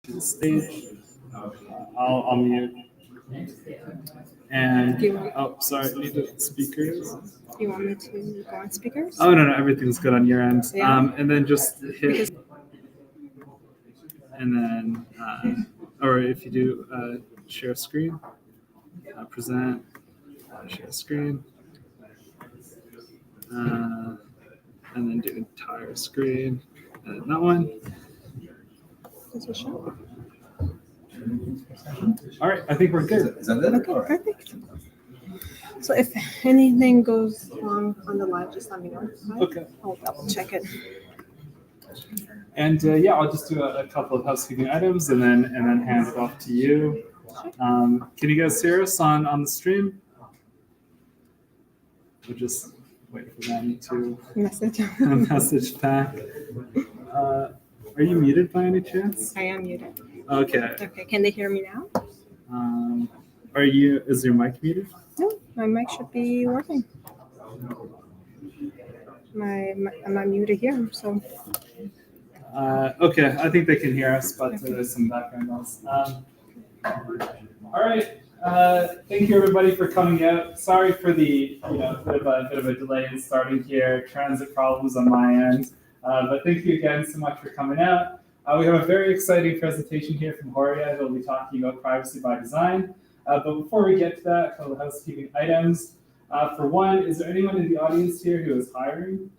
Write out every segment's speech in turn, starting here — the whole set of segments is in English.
to the stage. I'll mute. And sorry, need the speakers. You want me to go on speakers? Oh no, everything's good on your end. Yeah. And then just hit, and then or if you do share screen, present, share screen, and then do entire screen. And that one. Is it show? All right, I think we're good. Is that it? Okay, perfect. So if anything goes wrong on the live, just let me know. Right? Okay. I'll double check it. And yeah, I'll just do a couple of housekeeping items and then hand it off to you. Can you guys hear us on the stream? We'll just wait for them to message back. Are you muted by any chance? I am muted. Okay. Okay, can they hear me now? Is your mic muted? No, my mic should be working. I'm unmuted here, so. Okay, I think they can hear us, but there's some background noise. All right. Thank you everybody for coming out. Sorry for the bit of a delay in starting here. Transit problems on my end, but thank you again so much for coming out. We have a very exciting presentation here from Horia. They'll be talking about privacy by design. But before we get to that, a couple of housekeeping items. For one, is there anyone in the audience here who is hiring?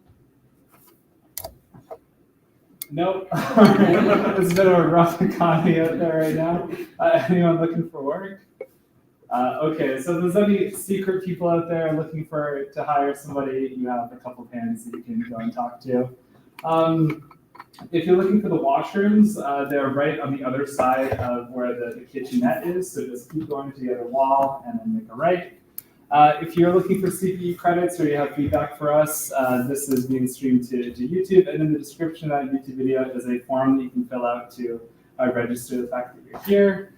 Nope. It's a bit of a rough economy out there right now. Anyone looking for work? Okay, so if there's any secret people out there looking to hire somebody, you have a couple of hands that you can go and talk to. If you're looking for the washrooms, they're right on the other side of where the kitchenette is. So just keep going to the other wall and then make a right. If you're looking for CPE credits or you have feedback for us, this is being streamed to YouTube. And in the description of that YouTube video is a form that you can fill out to register the fact that you're here.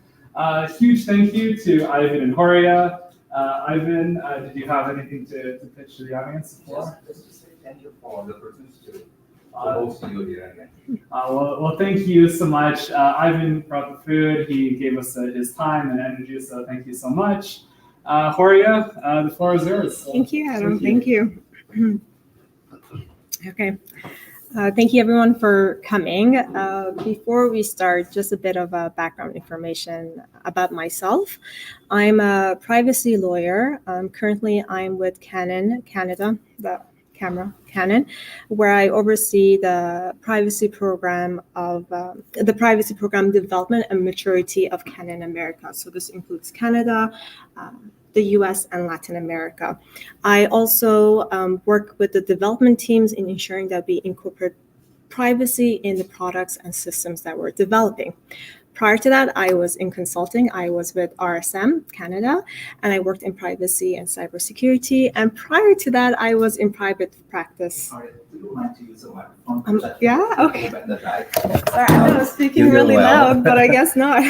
Huge thank you to Ivan and Horia. Ivan, did you have anything to pitch to the audience? Just to say thank you for the opportunity to host you here again. Well, thank you so much. Ivan brought the food. He gave us his time and energy, so thank you so much. Horia, the floor is yours. Thank you, Adam. Thank you. Okay. Thank you, everyone, for coming. Before we start, just a bit of background information about myself. I'm a privacy lawyer. Currently, I'm with Canon Canada, the camera Canon, where I oversee the privacy program development and maturity of Canon Americas. So this includes Canada, the US, and Latin America. I also work with the development teams in ensuring that we incorporate privacy in the products and systems that we're developing. Prior to that, I was in consulting. I was with RSM Canada, and I worked in privacy and cybersecurity. And prior to that, I was in private practice. Sorry, do you mind to use the microphone? Yeah, okay. Right. Sorry, I was speaking really loud, but I guess not.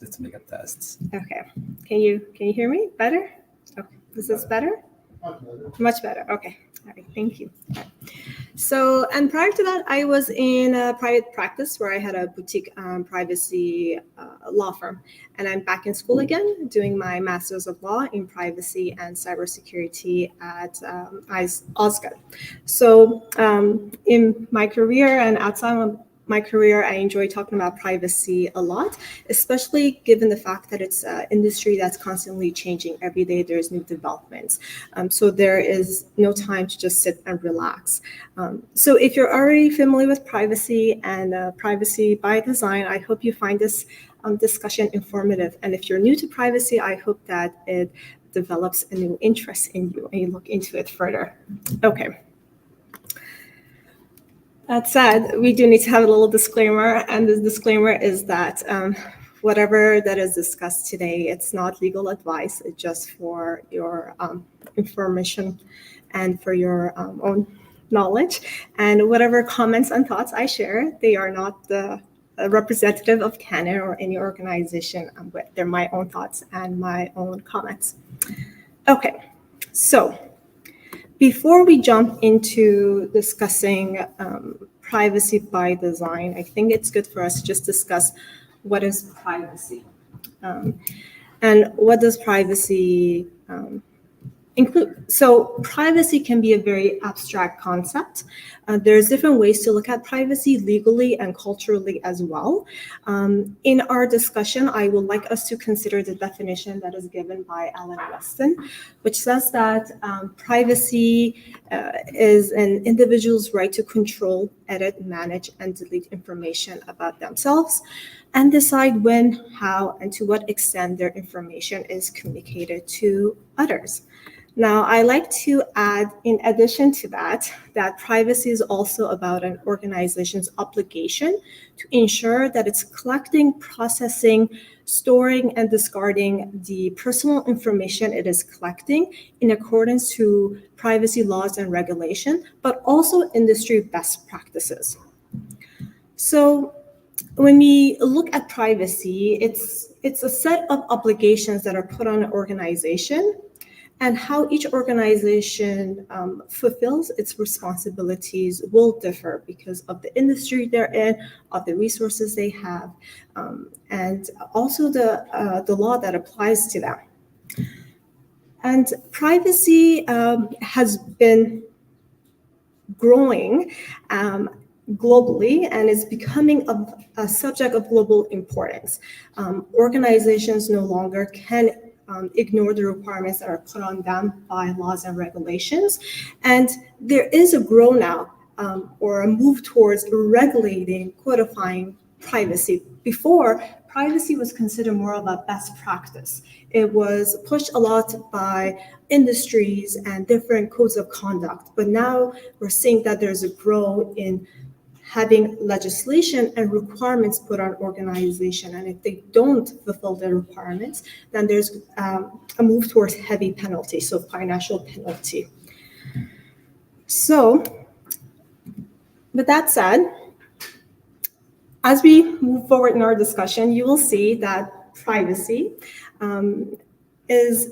Let's make a test. Okay. Can you hear me better? Okay. Is this better? Much better. Okay. All right. Thank you. Okay. So, and prior to that, I was in a private practice where I had a boutique privacy law firm. And I'm back in school again, doing my Master's of Law in Privacy and Cybersecurity at Osgoode. So, in my career and outside of my career, I enjoy talking about privacy a lot, especially given the fact that it's an industry that's constantly changing. Every day there's new developments. So there is no time to just sit and relax. So if you're already familiar with privacy and privacy by design, I hope you find this discussion informative. And if you're new to privacy, I hope that it develops a new interest in you and you look into it further. Okay. That said, we do need to have a little disclaimer, and the disclaimer is that whatever that is discussed today, it's not legal advice. It's just for your information and for your own knowledge. And whatever comments and thoughts I share, they are not the representative of Canon or any organization. They're my own thoughts and my own comments. Okay, so before we jump into discussing privacy by design, I think it's good for us to just discuss what is privacy. And what does privacy include? So privacy can be a very abstract concept. There's different ways to look at privacy legally and culturally as well. In our discussion, I would like us to consider the definition that is given by Alan Weston, which says that privacy is an individual's right to control, edit, manage, and delete information about themselves, and decide when, how, and to what extent their information is communicated to others. Now, I like to add, in addition to that, that privacy is also about an organization's obligation to ensure that it's collecting, processing, storing, and discarding the personal information it is collecting in accordance to privacy laws and regulation, but also industry best practices. So when we look at privacy, it's a set of obligations that are put on an organization, and how each organization fulfills its responsibilities will differ because of the industry they're in, of the resources they have, and also the law that applies to them. And privacy has been growing globally and is becoming a subject of global importance. Organizations no longer can ignore the requirements that are put on them by laws and regulations. And there is a grow now or a move towards regulating, codifying privacy. Before, privacy was considered more of a best practice. It was pushed a lot by industries and different codes of conduct. But now we're seeing that there's a grow in having legislation and requirements put on organization. And if they don't fulfill their requirements, then there's a move towards heavy penalty, so financial penalty. So with that said, as we move forward in our discussion, you will see that privacy is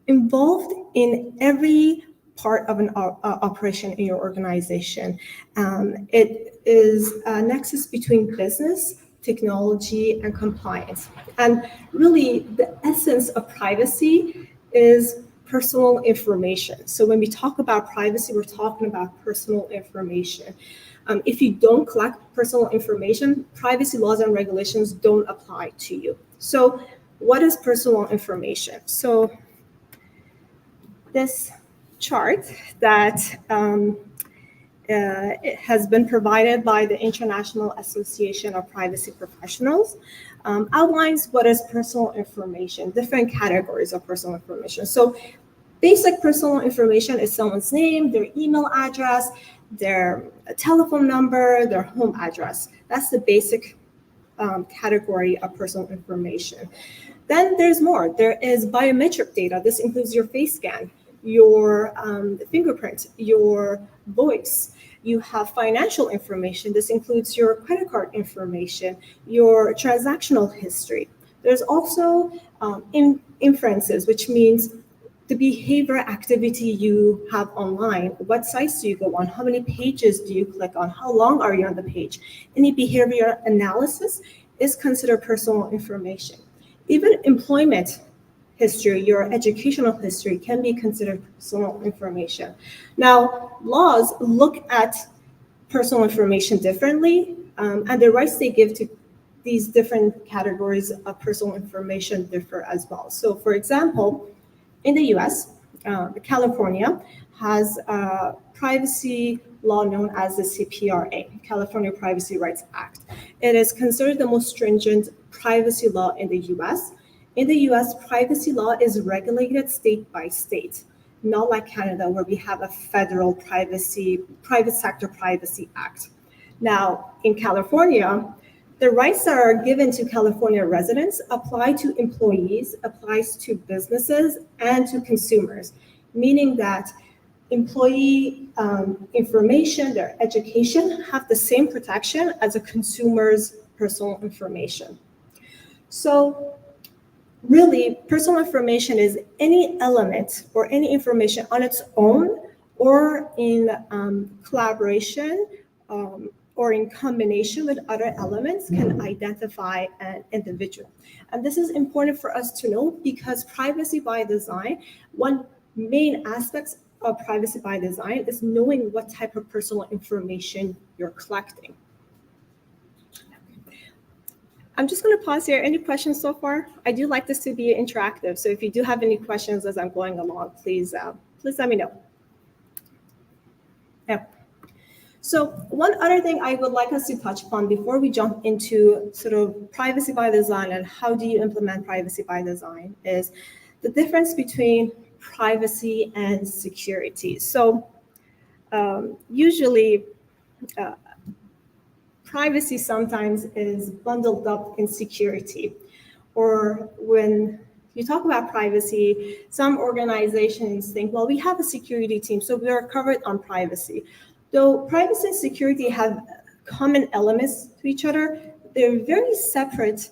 involved in every part of an operation in your organization. It is a nexus between business, technology, and compliance. And really, the essence of privacy is personal information. So when we talk about privacy, we're talking about personal information. If you don't collect personal information, privacy laws and regulations don't apply to you. So what is personal information? So this chart that it has been provided by the International Association of Privacy Professionals outlines what is personal information, different categories of personal information. So basic personal information is someone's name, their email address, their telephone number, their home address. That's the basic category of personal information. Then there's more. There is biometric data. This includes your face scan, your fingerprint, your voice. You have financial information. This includes your credit card information, your transactional history. There's also inferences, which means the behavior activity you have online. What sites do you go on? How many pages do you click on? How long are you on the page? Any behavior analysis is considered personal information. Even employment history, your educational history can be considered personal information. Now, laws look at personal information differently, and the rights they give to these different categories of personal information differ as well. So for example, in the US, California has a privacy law known as the CPRA, California Privacy Rights Act. It is considered the most stringent privacy law in the US. In the US, privacy law is regulated state by state, not like Canada, where we have a federal private sector privacy act. Now, in California, the rights that are given to California residents apply to employees, applies to businesses, and to consumers, meaning that employee information, their education, have the same protection as a consumer's personal information. So really, personal information is any element or any information on its own or in collaboration or in combination with other elements can identify an individual. And this is important for us to know because privacy by design, one main aspect of privacy by design is knowing what type of personal information you're collecting. I'm just going to pause here. Any questions so far? I do like this to be interactive. So if you do have any questions as I'm going along, please let me know. Yeah. So one other thing I would like us to touch upon before we jump into sort of privacy by design and how do you implement privacy by design is the difference between privacy and security. So usually privacy sometimes is bundled up in security, or when you talk about privacy, some organizations think, well, we have a security team, so we are covered on privacy. Though privacy and security have common elements to each other, they're very separate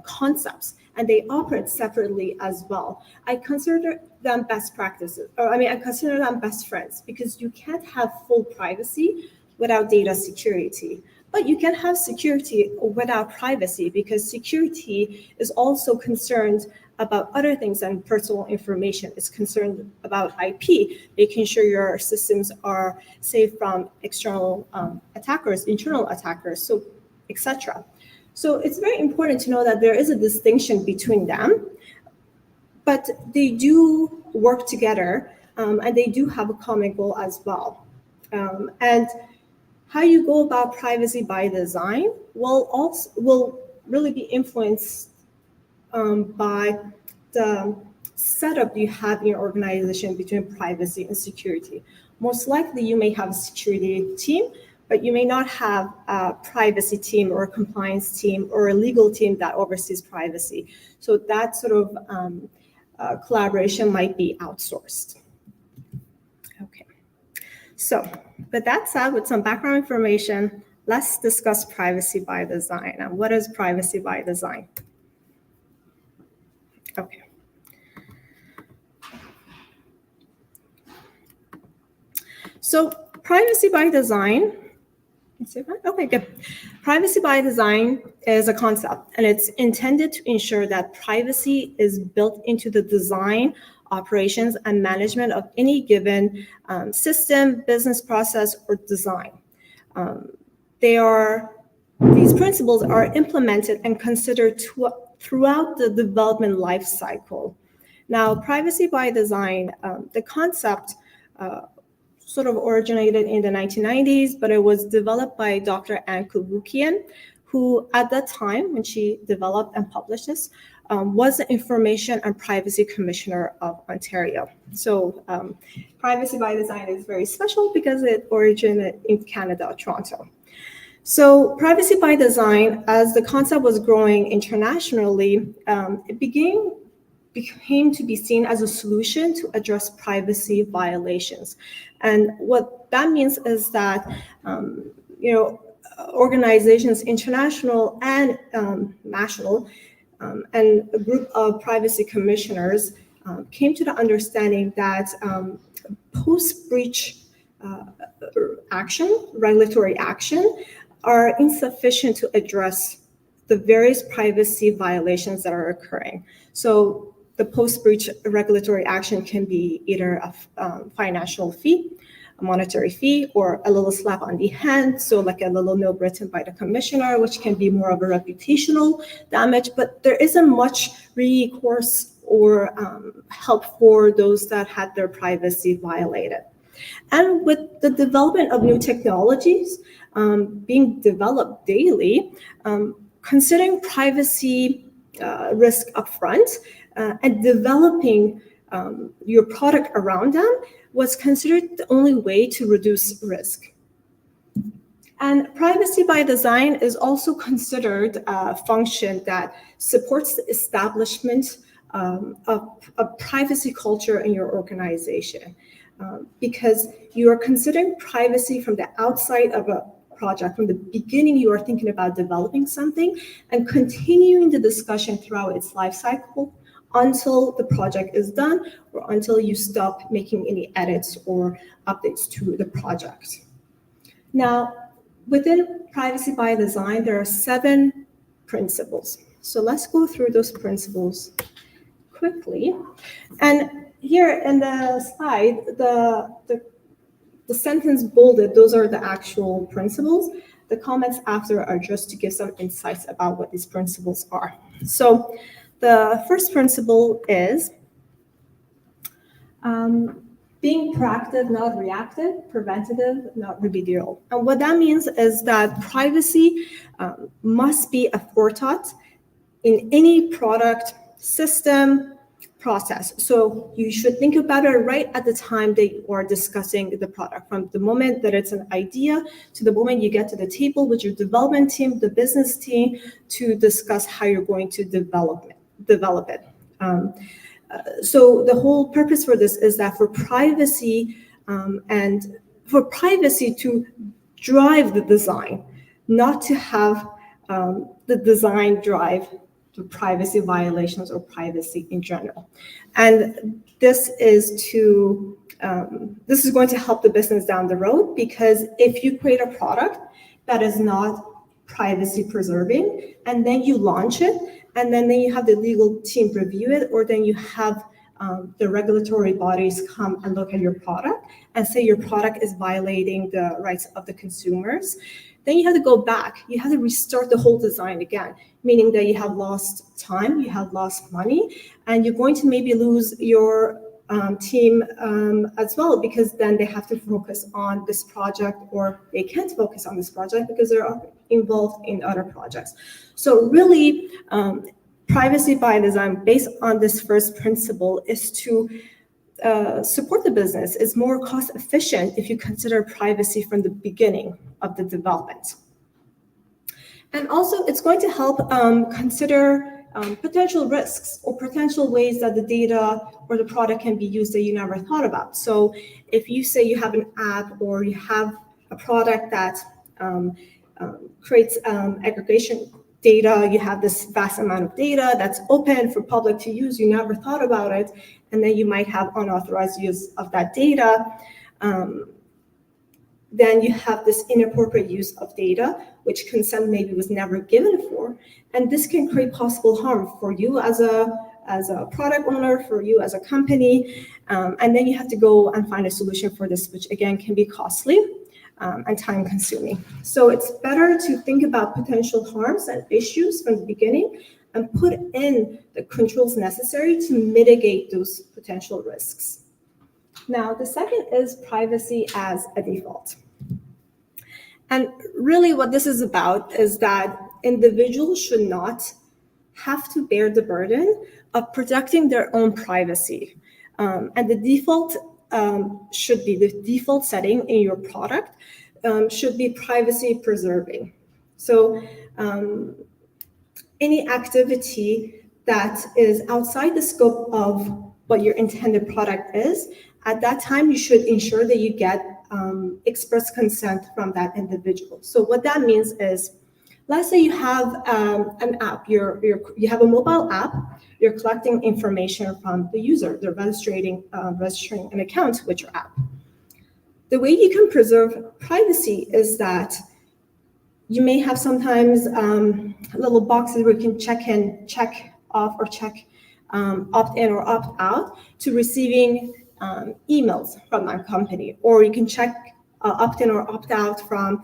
concepts, and they operate separately as well. I consider them best practices, I consider them best friends, because you can't have full privacy without data security. But you can have security without privacy, because security is also concerned about other things than personal information. It's concerned about IP, making sure your systems are safe from external attackers, internal attackers, so etc. So it's very important to know that there is a distinction between them, but they do work together, and they do have a common goal as well. And how you go about privacy by design will really be influenced by the setup you have in your organization between privacy and security. Most likely you may have a security team, but you may not have a privacy team or a compliance team or a legal team that oversees privacy. So that sort of collaboration might be outsourced. Okay, so with that said, with some background information, let's discuss privacy by design. And what is privacy by design? Okay. So privacy by design, okay, good. Privacy by design is a concept, and it's intended to ensure that privacy is built into the design, operations, and management of any given system, business process, or design. These principles are implemented and considered throughout the development life cycle. Now, privacy by design, the concept sort of originated in the 1990s, but it was developed by Dr. Anne Kubukian, who at that time, when she developed and published this, was the Information and Privacy Commissioner of Ontario. So privacy by design is very special because it originated in Canada, Toronto. So privacy by design, as the concept was growing internationally, it became to be seen as a solution to address privacy violations. And what that means is that, organizations, international and national, and a group of privacy commissioners came to the understanding that post-breach regulatory action, are insufficient to address the various privacy violations that are occurring. So the post-breach regulatory action can be either a financial fee, a monetary fee, or a little slap on the hand, so like a little note written by the commissioner, which can be more of a reputational damage, but there isn't much recourse or help for those that had their privacy violated. And with the development of new technologies being developed daily, considering privacy risk upfront and developing your product around them was considered the only way to reduce risk. And privacy by design is also considered a function that supports the establishment of a privacy culture in your organization, because you are considering privacy from the outside of a project. From the beginning, you are thinking about developing something and continuing the discussion throughout its life cycle until the project is done or until you stop making any edits or updates to the project. Now, Within privacy by design, there are 7 principles. So let's go through those principles quickly. And here in the slide, the sentence bolded, those are the actual principles. The comments after are just to give some insights about what these principles are. So the first principle is being proactive, not reactive, preventative, not remedial. And what that means is that privacy must be a forethought in any product, system, process. So you should think about it right at the time that you are discussing the product, from the moment that it's an idea to the moment you get to the table with your development team, the business team, to discuss how you're going to develop it. So the whole purpose for this is that for privacy and for privacy to drive the design, not to have the design drive to privacy violations or privacy in general. And this is going to help the business down the road, because if you create a product that is not privacy preserving and then you launch it, and then you have the legal team review it, or then you have the regulatory bodies come and look at your product and say your product is violating the rights of the consumers, then you have to go back. You have to restart the whole design again, meaning that you have lost time, you have lost money, and you're going to maybe lose your team as well, because then they have to focus on this project, or they can't focus on this project because they're involved in other projects. So really, privacy by design based on this first principle is to support the business. It's more cost efficient if you consider privacy from the beginning of the development. And also, it's going to help consider potential risks or potential ways that the data or the product can be used that you never thought about. So if you say you have an app or you have a product that creates aggregation data, you have this vast amount of data that's open for public to use, you never thought about it, and then you might have unauthorized use of that data, then you have this inappropriate use of data, which consent maybe was never given for, and this can create possible harm for you as a product owner, for you as a company, and then you have to go and find a solution for this, which again can be costly and time consuming. So it's better to think about potential harms and issues from the beginning and put in the controls necessary to mitigate those potential risks. Now, the second is privacy as a default. And really what this is about is that individuals should not have to bear the burden of protecting their own privacy. And the default should be, the default setting in your product should be privacy preserving. So any activity that is outside the scope of what your intended product is, at that time you should ensure that you get express consent from that individual. So what that means is, let's say you have an app, you have a mobile app, you're collecting information from the user, they're registering an account with your app. The way you can preserve privacy is that you may have sometimes little boxes where you can check off or check opt in or opt out to receiving emails from that company, or you can check opt in or opt out from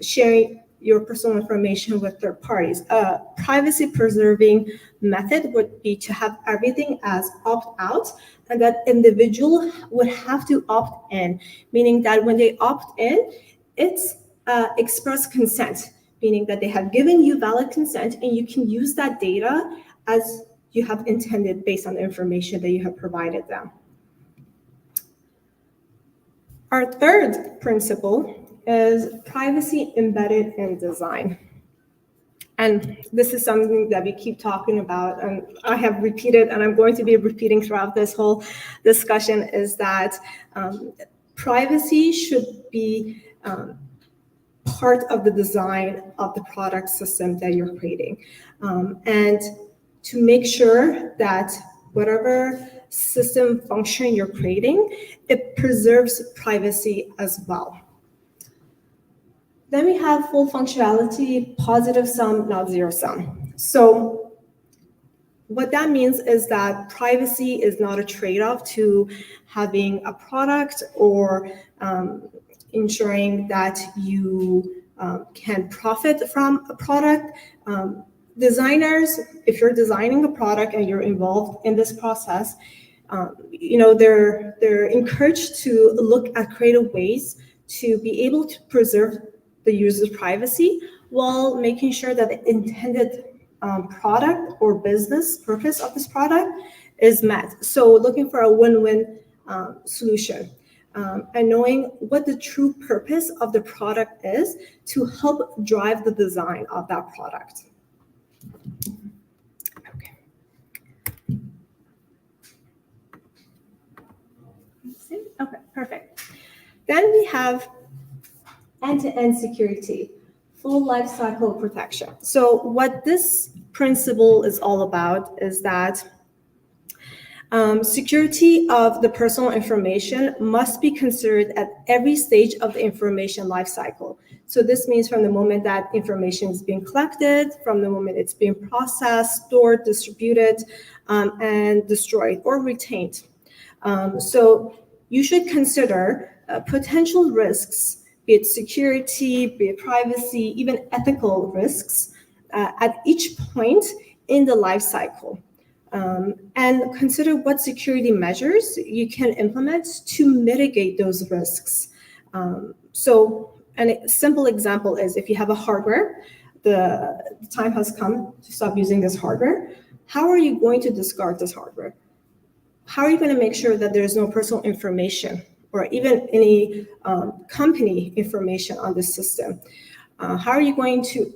sharing your personal information with third parties. A privacy preserving method would be to have everything as opt out, and that individual would have to opt in, meaning that when they opt in, it's express consent, meaning that they have given you valid consent and you can use that data as you have intended based on the information that you have provided them. Our third principle is privacy embedded in design. And this is something that we keep talking about, and I have repeated, and I'm going to be repeating throughout this whole discussion, is that privacy should be part of the design of the product system that you're creating. And to make sure that whatever system function you're creating, it preserves privacy as well. Then we have full functionality, positive sum, not zero sum. So what that means is that privacy is not a trade-off to having a product or ensuring that you can profit from a product. Designers, if you're designing a product and you're involved in this process, they're encouraged to look at creative ways to be able to preserve the user's privacy while making sure that the intended product or business purpose of this product is met. So looking for a win-win solution and knowing what the true purpose of the product is to help drive the design of that product. Okay, perfect. Then we have end-to-end security, full life cycle protection. So what this principle is all about is that security of the personal information must be considered at every stage of the information life cycle. So this means from the moment that information is being collected, from the moment it's being processed, stored, distributed, and destroyed or retained. So you should consider potential risks, be it security, be it privacy, even ethical risks at each point in the life cycle. And consider what security measures you can implement to mitigate those risks. So a simple example is if you have a hardware, the time has come to stop using this hardware. How are you going to discard this hardware? How are you going to make sure that there's no personal information or even any company information on the system? How are you going to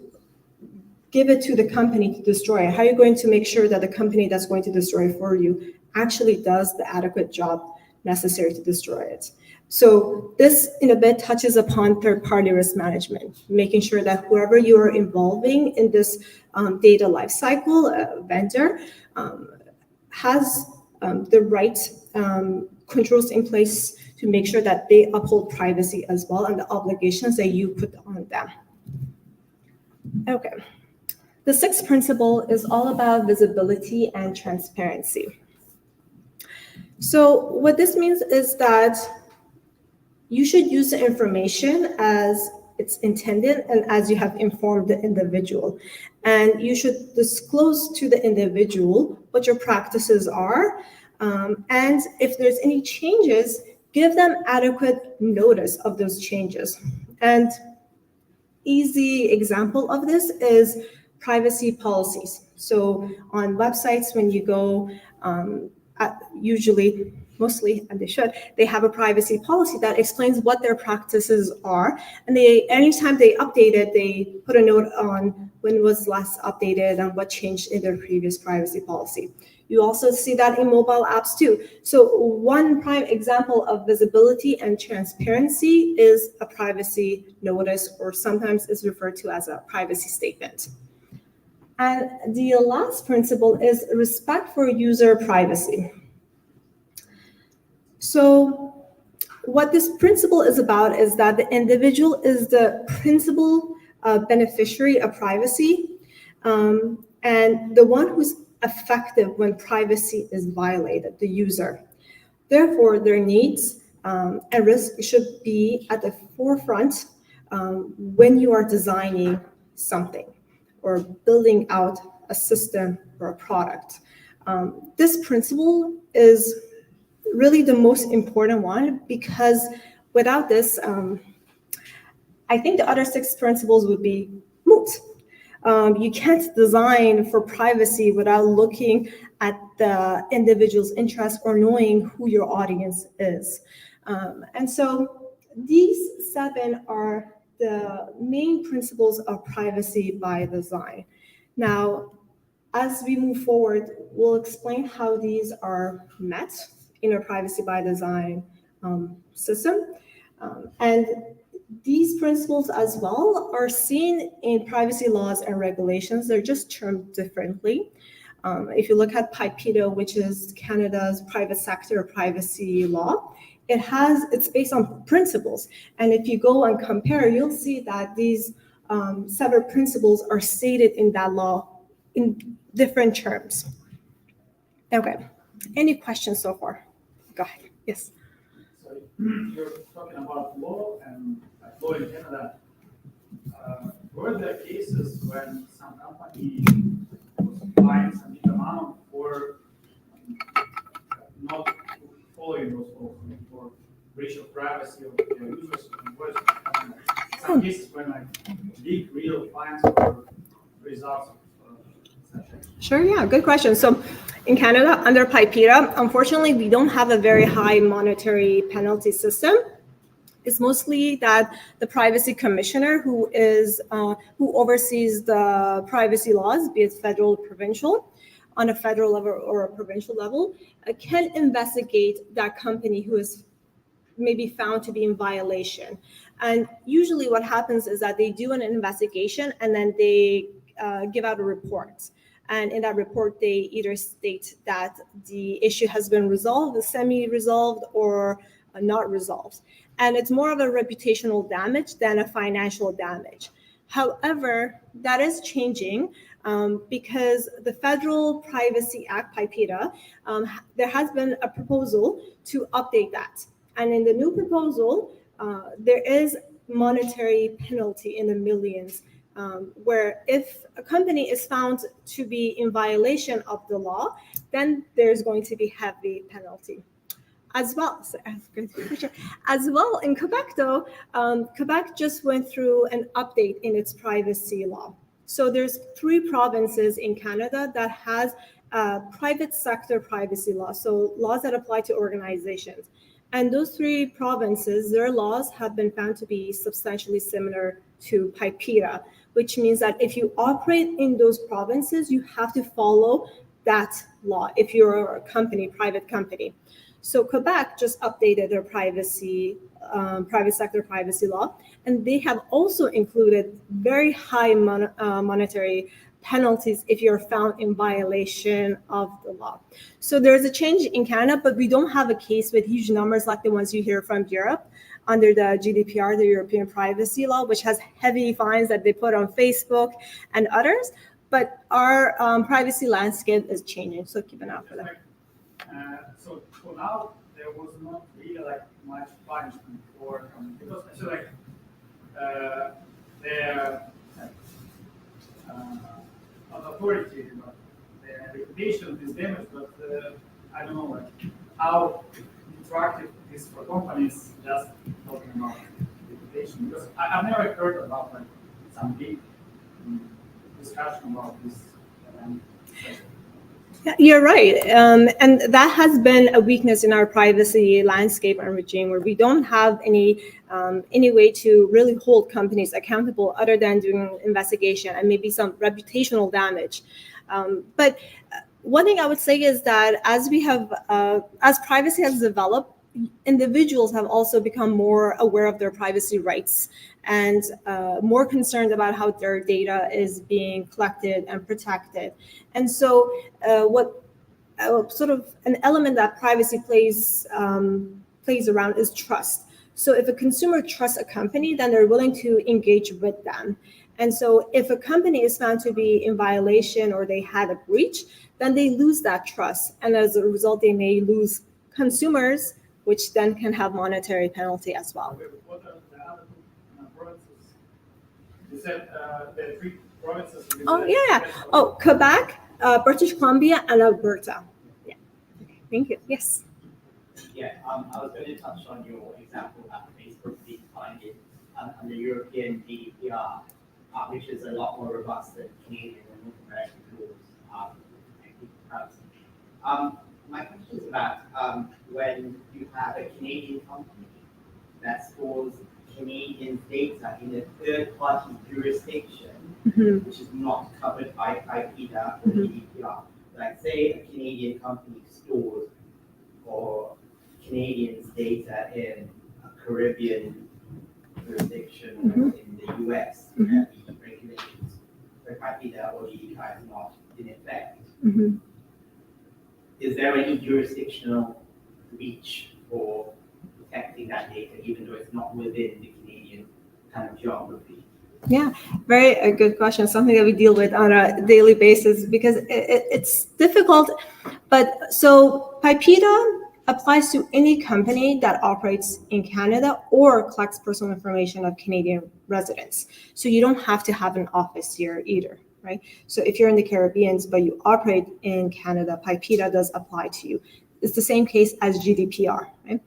give it to the company to destroy it? How are you going to make sure that the company that's going to destroy it for you actually does the adequate job necessary to destroy it? So this in a bit touches upon third-party risk management, making sure that whoever you are involving in this data lifecycle vendor has the right controls in place to make sure that they uphold privacy as well and the obligations that you put on them. Okay. The sixth principle is all about visibility and transparency. So what this means is that you should use the information as it's intended and as you have informed the individual. And you should disclose to the individual what your practices are. And if there's any changes, give them adequate notice of those changes. And easy example of this is privacy policies. So on websites, when you go, usually, mostly, and they should, they have a privacy policy that explains what their practices are. And anytime they update it, they put a note on when it was last updated and what changed in their previous privacy policy. You also see that in mobile apps too. So one prime example of visibility and transparency is a privacy notice, or sometimes is referred to as a privacy statement. And the last principle is respect for user privacy. So what this principle is about is that the individual is the principal beneficiary of privacy, and the one who's affected when privacy is violated, the user. Therefore, their needs and risks should be at the forefront when you are designing something or building out a system or a product. This principle is really the most important one, because without this, I think the other 6 principles would be moot. You can't design for privacy without looking at the individual's interest or knowing who your audience is. And so these 7 are the main principles of privacy by design. Now, as we move forward, we'll explain how these are met in a privacy by design system. And these principles as well are seen in privacy laws and regulations. They're just termed differently. If you look at PbD, which is Canada's private sector privacy law, it's based on principles. And if you go and compare, you'll see that these several principles are stated in that law in different terms. Okay, any questions so far? Go ahead, yes. So you're talking about law and law in Canada. Were there cases when some company was buying some big amount for not following those laws, for breach of privacy of their users? Some cases when big real fines were results of such action. Sure, yeah, good question. So in Canada, under PbD, unfortunately, we don't have a very high monetary penalty system. It's mostly that the privacy commissioner who oversees the privacy laws, be it federal or provincial, on a federal level or a provincial level, can investigate that company who is maybe found to be in violation. And usually what happens is that they do an investigation and then they give out a report. And in that report, they either state that the issue has been resolved, semi-resolved, or not resolved. And it's more of a reputational damage than a financial damage. However, that is changing because the Federal Privacy Act, PIPEDA, there has been a proposal to update that. And in the new proposal, there is monetary penalty in the millions, where if a company is found to be in violation of the law, then there's going to be heavy penalty. As well, in Quebec, though, Quebec just went through an update in its privacy law. So there's 3 provinces in Canada that has private sector privacy law, so laws that apply to organizations. And those 3 provinces, their laws have been found to be substantially similar to PIPEDA, which means that if you operate in those provinces, you have to follow that law if you're a company, private company. So Quebec just updated their private sector privacy law, and they have also included very high monetary penalties if you're found in violation of the law. So there's a change in Canada, but we don't have a case with huge numbers like the ones you hear from Europe under the GDPR, the European Privacy Law, which has heavy fines that they put on Facebook and others. But our privacy landscape is changing, so keep an eye out for that. So for now, there was not really much punishment for because I feel like their not authority, but their reputation is damaged. But I don't know how interactive it is for companies just talking about reputation, because I've never heard about some big discussion about this. Yeah, you're right. And that has been a weakness in our privacy landscape and regime, where we don't have any way to really hold companies accountable other than doing investigation and maybe some reputational damage. But one thing I would say is that as privacy has developed, individuals have also become more aware of their privacy rights and more concerned about how their data is being collected and protected. And so what sort of an element that privacy plays around is trust. So if a consumer trusts a company, then they're willing to engage with them. And so if a company is found to be in violation or they had a breach, then they lose that trust. And as a result, they may lose consumers, which then can have monetary penalty as well. What are the other provinces? You said there are 3 provinces. Oh, yeah. Oh, Quebec, British Columbia, and Alberta. Yeah. Okay. Thank you. Yes. Yeah, I was going to touch on your example about Facebook being fined under European GDPR, which is a lot more robust than Canadian and North American laws. My question is about when you have a Canadian company that stores Canadian data in a third-party jurisdiction, which is not covered by PIPEDA or GDPR. Like, say a Canadian company stores or Canadians' data in a Caribbean jurisdiction or in the US, where the regulations for PIPEDA or GDPR is not in effect. Is there any jurisdictional reach for protecting that data, even though it's not within the Canadian kind of geography? Yeah, very a good question. Something that we deal with on a daily basis because it's difficult. But so PIPEDA applies to any company that operates in Canada or collects personal information of Canadian residents. So you don't have to have an office here either, right? So if you're in the Caribbean but you operate in Canada, PIPEDA does apply to you. It's the same case as GDPR, right?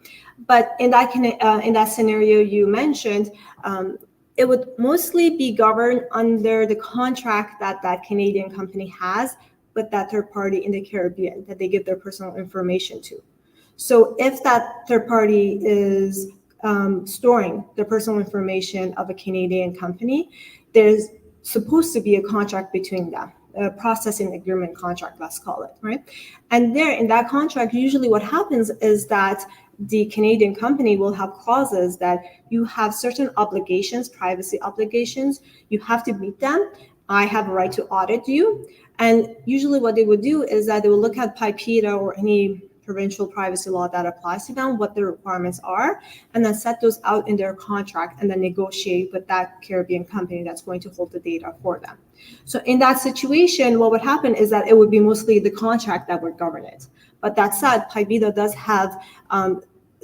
But in that scenario you mentioned, it would mostly be governed under the contract that that Canadian company has with that third party in the Caribbean that they give their personal information to. So if that third party is storing the personal information of a Canadian company, there's supposed to be a contract between them, a processing agreement contract, let's call it, right? And there in that contract, usually what happens is that the Canadian company will have clauses that you have certain obligations, privacy obligations, you have to meet them. I have a right to audit you. And usually what they would do is that they will look at PIPEDA or any provincial privacy law that applies to them, what the requirements are, and then set those out in their contract and then negotiate with that Caribbean company that's going to hold the data for them. So in that situation, what would happen is that it would be mostly the contract that would govern it. But that said, PIPEDA does have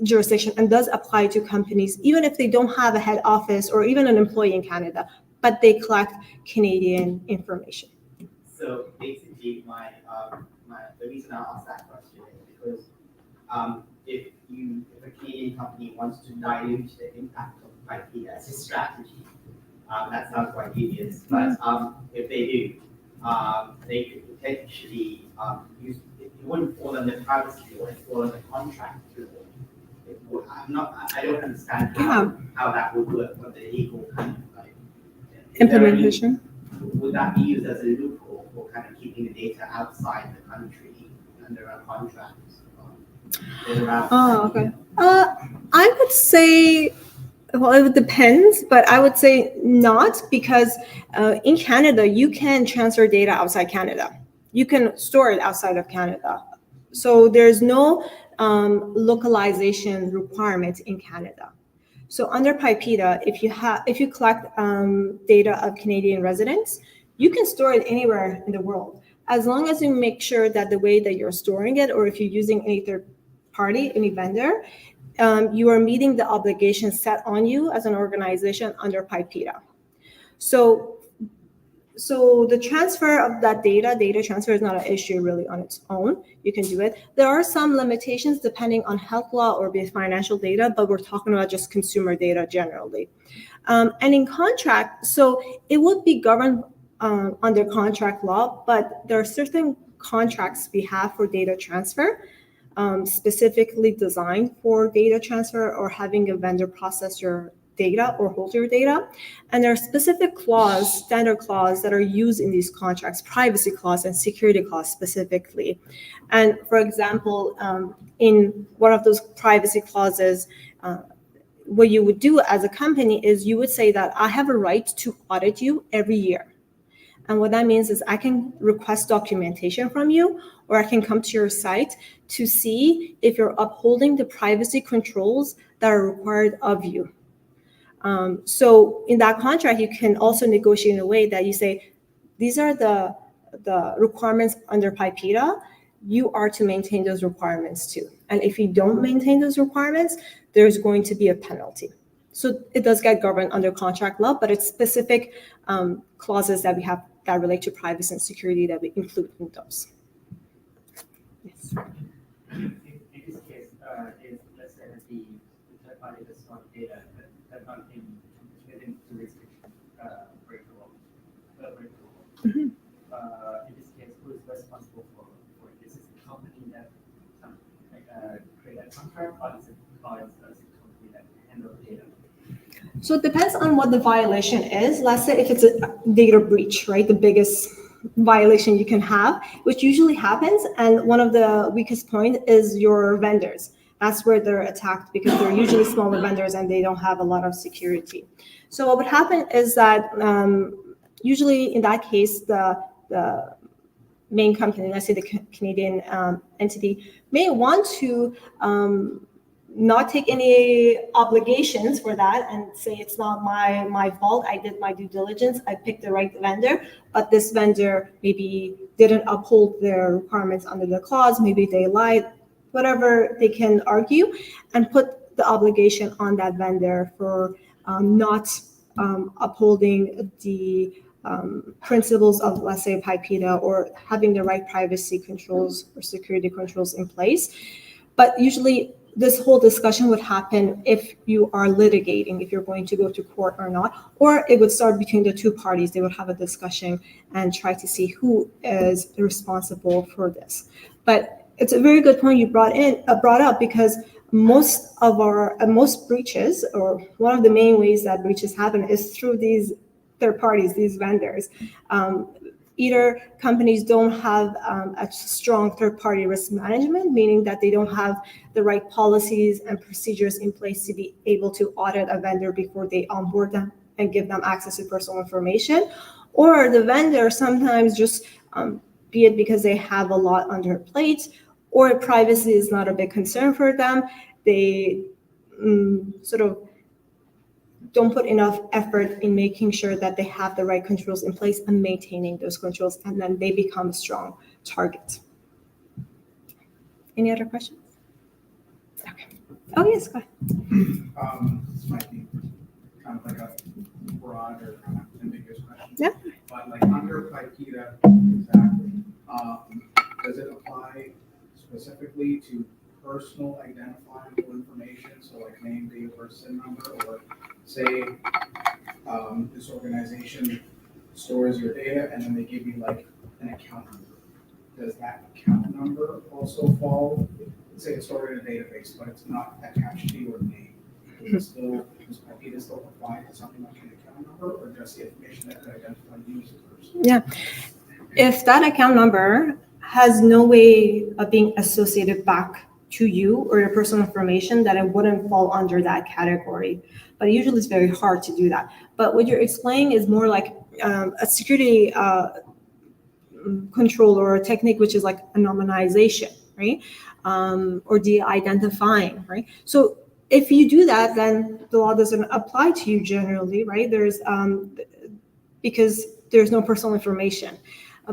jurisdiction and does apply to companies, even if they don't have a head office or even an employee in Canada, but they collect Canadian information. So basically, the reason I asked that question is because if a Canadian company wants to dilute the impact of PIPEDA as a strategy, that sounds quite devious, but if they do, they could potentially use it wouldn't fall under privacy law, it fall under contract law. I don't understand how that would work for the legal kind of like Implementation. Would that be used as a loophole for kind of keeping the data outside the country under a contract? Oh, okay. I would say, well, it depends, but I would say not because in Canada, you can transfer data outside Canada. You can store it outside of Canada. So there's no localization requirement in Canada. So under PIPEDA, if you collect data of Canadian residents, you can store it anywhere in the world, as long as you make sure that the way that you're storing it, or if you're using any third party, any vendor, you are meeting the obligations set on you as an organization under PIPEDA. So the transfer of that data transfer is not an issue really on its own. You can do it. There are some limitations depending on health law or financial data, but we're talking about just consumer data generally. And in contract, so it would be governed under contract law, but there are certain contracts we have for data transfer, specifically designed for data transfer or having a vendor process your data or hold your data. And there are specific clause, standard clause that are used in these contracts, privacy clause and security clause specifically. And for example, in one of those privacy clauses, what you would do as a company is you would say that I have a right to audit you every year. And what that means is I can request documentation from you, or I can come to your site to see if you're upholding the privacy controls that are required of you. So in that contract, you can also negotiate in a way that you say, these are the requirements under PIPEDA. You are to maintain those requirements too. And if you don't maintain those requirements, there's going to be a penalty. So it does get governed under contract law, but it's specific clauses that we have that relate to privacy and security that we include in those. Yes. In this case, is let's say that the third party does not data that not within jurisdiction breakable. Mm-hmm. In this case, who is responsible for this? Is the company that create a contract, or is it the company that handle data? So it depends on what the violation is. Let's say if it's a data breach, right? The biggest violation you can have, which usually happens. And one of the weakest point is your vendors. That's where they're attacked because they're usually smaller vendors and they don't have a lot of security. So what would happen is that usually in that case, the main company, let's say the Canadian entity, may want to not take any obligations for that and say it's not my fault. I did my due diligence. I picked the right vendor, but this vendor maybe didn't uphold their requirements under the clause. Maybe they lied, whatever they can argue, and put the obligation on that vendor for not upholding the principles of, let's say, PIPEDA, or having the right privacy controls or security controls in place. But usually this whole discussion would happen if you are litigating, if you're going to go to court or not, or it would start between the two parties. They would have a discussion and try to see who is responsible for this. But it's a very good point you brought up, because most breaches, or one of the main ways that breaches happen, is through these third parties, these vendors. Either companies don't have a strong third-party risk management, meaning that they don't have the right policies and procedures in place to be able to audit a vendor before they onboard them and give them access to personal information, or the vendor sometimes just, be it because they have a lot on their plate, or privacy is not a big concern for them, they sort of don't put enough effort in making sure that they have the right controls in place and maintaining those controls, and then they become a strong target. Any other questions? Okay. Oh, yes, go ahead. This might be kind of like a broad or kind of ambiguous question. Yeah. But like under PIPEDA, exactly, does it apply specifically to personal identifiable information, so like name, date of birth, SIN number, or say this organization stores your data and then they give you like an account number? Does that account number also fall? Say it's stored in a database, but it's not attached to your name. Does PIPEDA still apply to something like an account number, or just the information that could identify you as a person? Yeah. If that account number has no way of being associated back to you or your personal information, that it wouldn't fall under that category. But usually it's very hard to do that. But what you're explaining is more like a security control or a technique, which is like anonymization, right? Or de-identifying, right? So if you do that, then the law doesn't apply to you generally, right? There's because there's no personal information.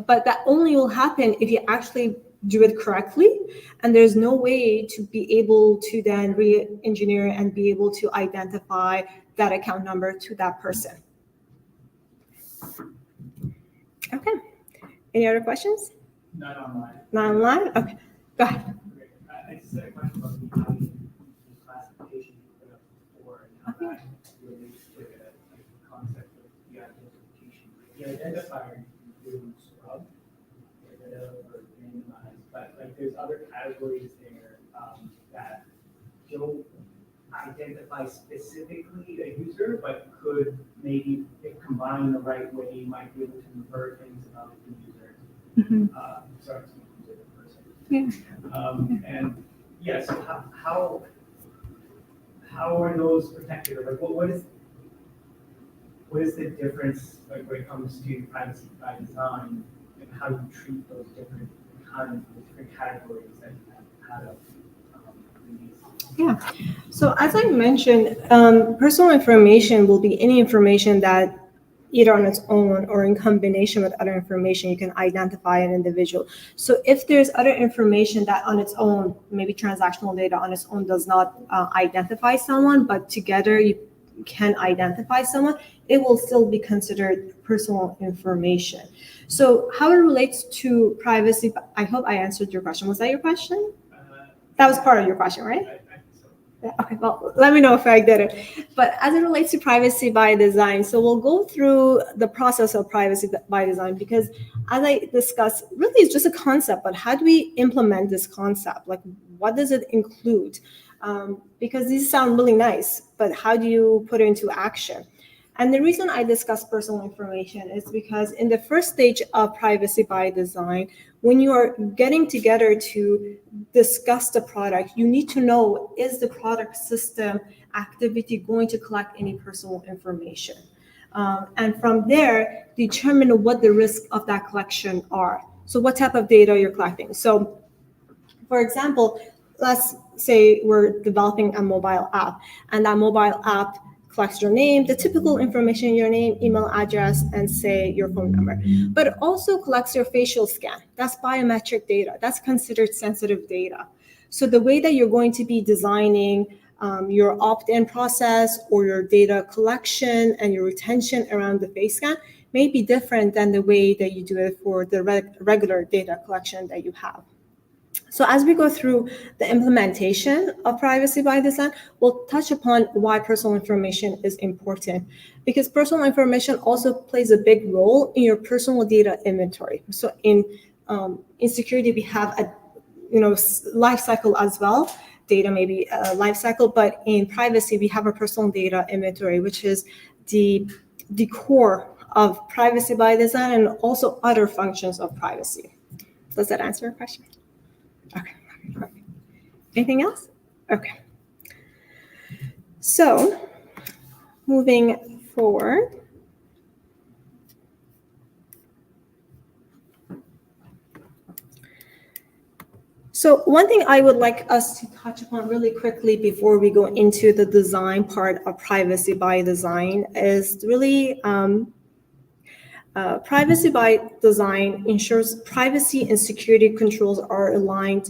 But that only will happen if you actually do it correctly, and there's no way to be able to then re-engineer and be able to identify that account number to that person. Okay. Any other questions? Not online. Not online? Okay. Go ahead. I just had a question about the classification you put up before, and how that relates to the concept of the identification. The identifier you do scrub, get rid of, or minimize, but like there's other categories there that don't identify specifically a user, but could maybe, if combined the right way, might be able to infer things about the user. Mm-hmm. Sorry, to the person. Yeah. And yeah, so how are those protected? Like, what is the difference, like when it comes to privacy by design, and how you treat those different categories that you have had of release? Yeah. So as I mentioned, personal information will be any information that either on its own or in combination with other information, you can identify an individual. So if there's other information that on its own, maybe transactional data on its own does not identify someone, but together you can identify someone, it will still be considered personal information. So how it relates to privacy, I hope I answered your question. Was that your question? That was part of your question, right? I think so. Yeah, okay, well, let me know if I did it. But as it relates to privacy by design, so we'll go through the process of privacy by design, because as I discussed, really it's just a concept, but how do we implement this concept? Like, what does it include? Because these sound really nice, but how do you put it into action? And the reason I discuss personal information is because in the first stage of privacy by design, when you are getting together to discuss the product, you need to know, is the product system activity going to collect any personal information? And from there, determine what the risks of that collection are. So what type of data you're collecting. So for example, let's say we're developing a mobile app, and that mobile app collects your name, the typical information, your name, email address, and say your phone number. But it also collects your facial scan. That's biometric data. That's considered sensitive data. So the way that you're going to be designing your opt-in process or your data collection and your retention around the face scan may be different than the way that you do it for the regular data collection that you have. So as we go through the implementation of privacy by design, we'll touch upon why personal information is important, because personal information also plays a big role in your personal data inventory. So in security, we have a life cycle as well. Data may be a life cycle, but in privacy, we have a personal data inventory, which is the core of privacy by design and also other functions of privacy. Does that answer your question? Okay, perfect. Anything else? Okay. So, moving forward. So one thing I would like us to touch upon really quickly before we go into the design part of privacy by design is really privacy by design ensures privacy and security controls are aligned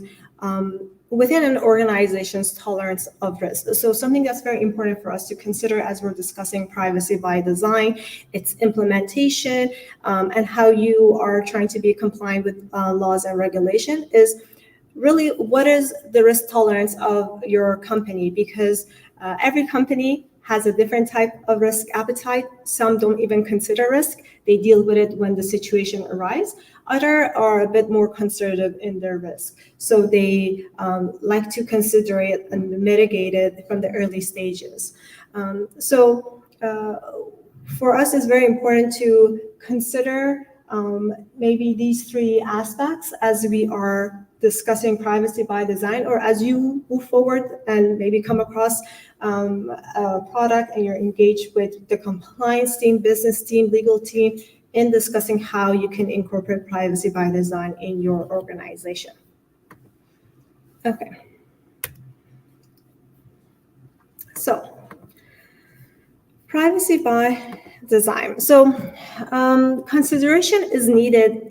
within an organization's tolerance of risk. So something that's very important for us to consider as we're discussing privacy by design, its implementation, and how you are trying to be compliant with laws and regulation is really what is the risk tolerance of your company, because every company has a different type of risk appetite. Some don't even consider risk. They deal with it when the situation arises. Others are a bit more conservative in their risk. So they like to consider it and mitigate it from the early stages. For us, it's very important to consider maybe these three aspects as we are discussing privacy by design, or as you move forward and maybe come across a product and you're engaged with the compliance team, business team, legal team in discussing how you can incorporate privacy by design in your organization. Okay. So, privacy by design. So, consideration is needed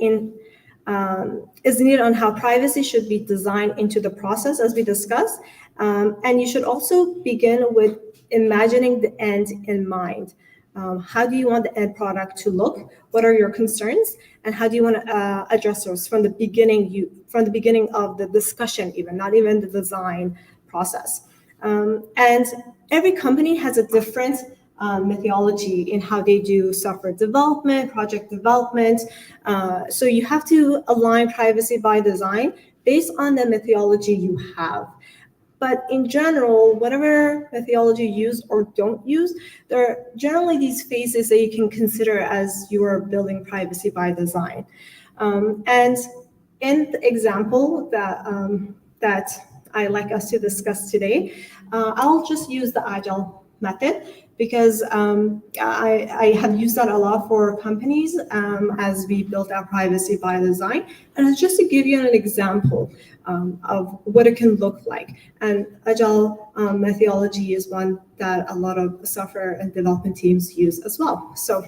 on how privacy should be designed into the process, as we discussed. And you should also begin with imagining the end in mind. How do you want the end product to look? What are your concerns? And how do you want to address those from the beginning of the discussion, even not even the design process. And every company has a different methodology in how they do software development, project development. So you have to align privacy by design based on the methodology you have. But in general, whatever methodology you use or don't use, there are generally these phases that you can consider as you are building privacy by design. And in the example that I like us to discuss today, I'll just use the Agile method, because I have used that a lot for companies as we built our privacy by design. And it's just to give you an example of what it can look like. And Agile methodology is one that a lot of software and development teams use as well. So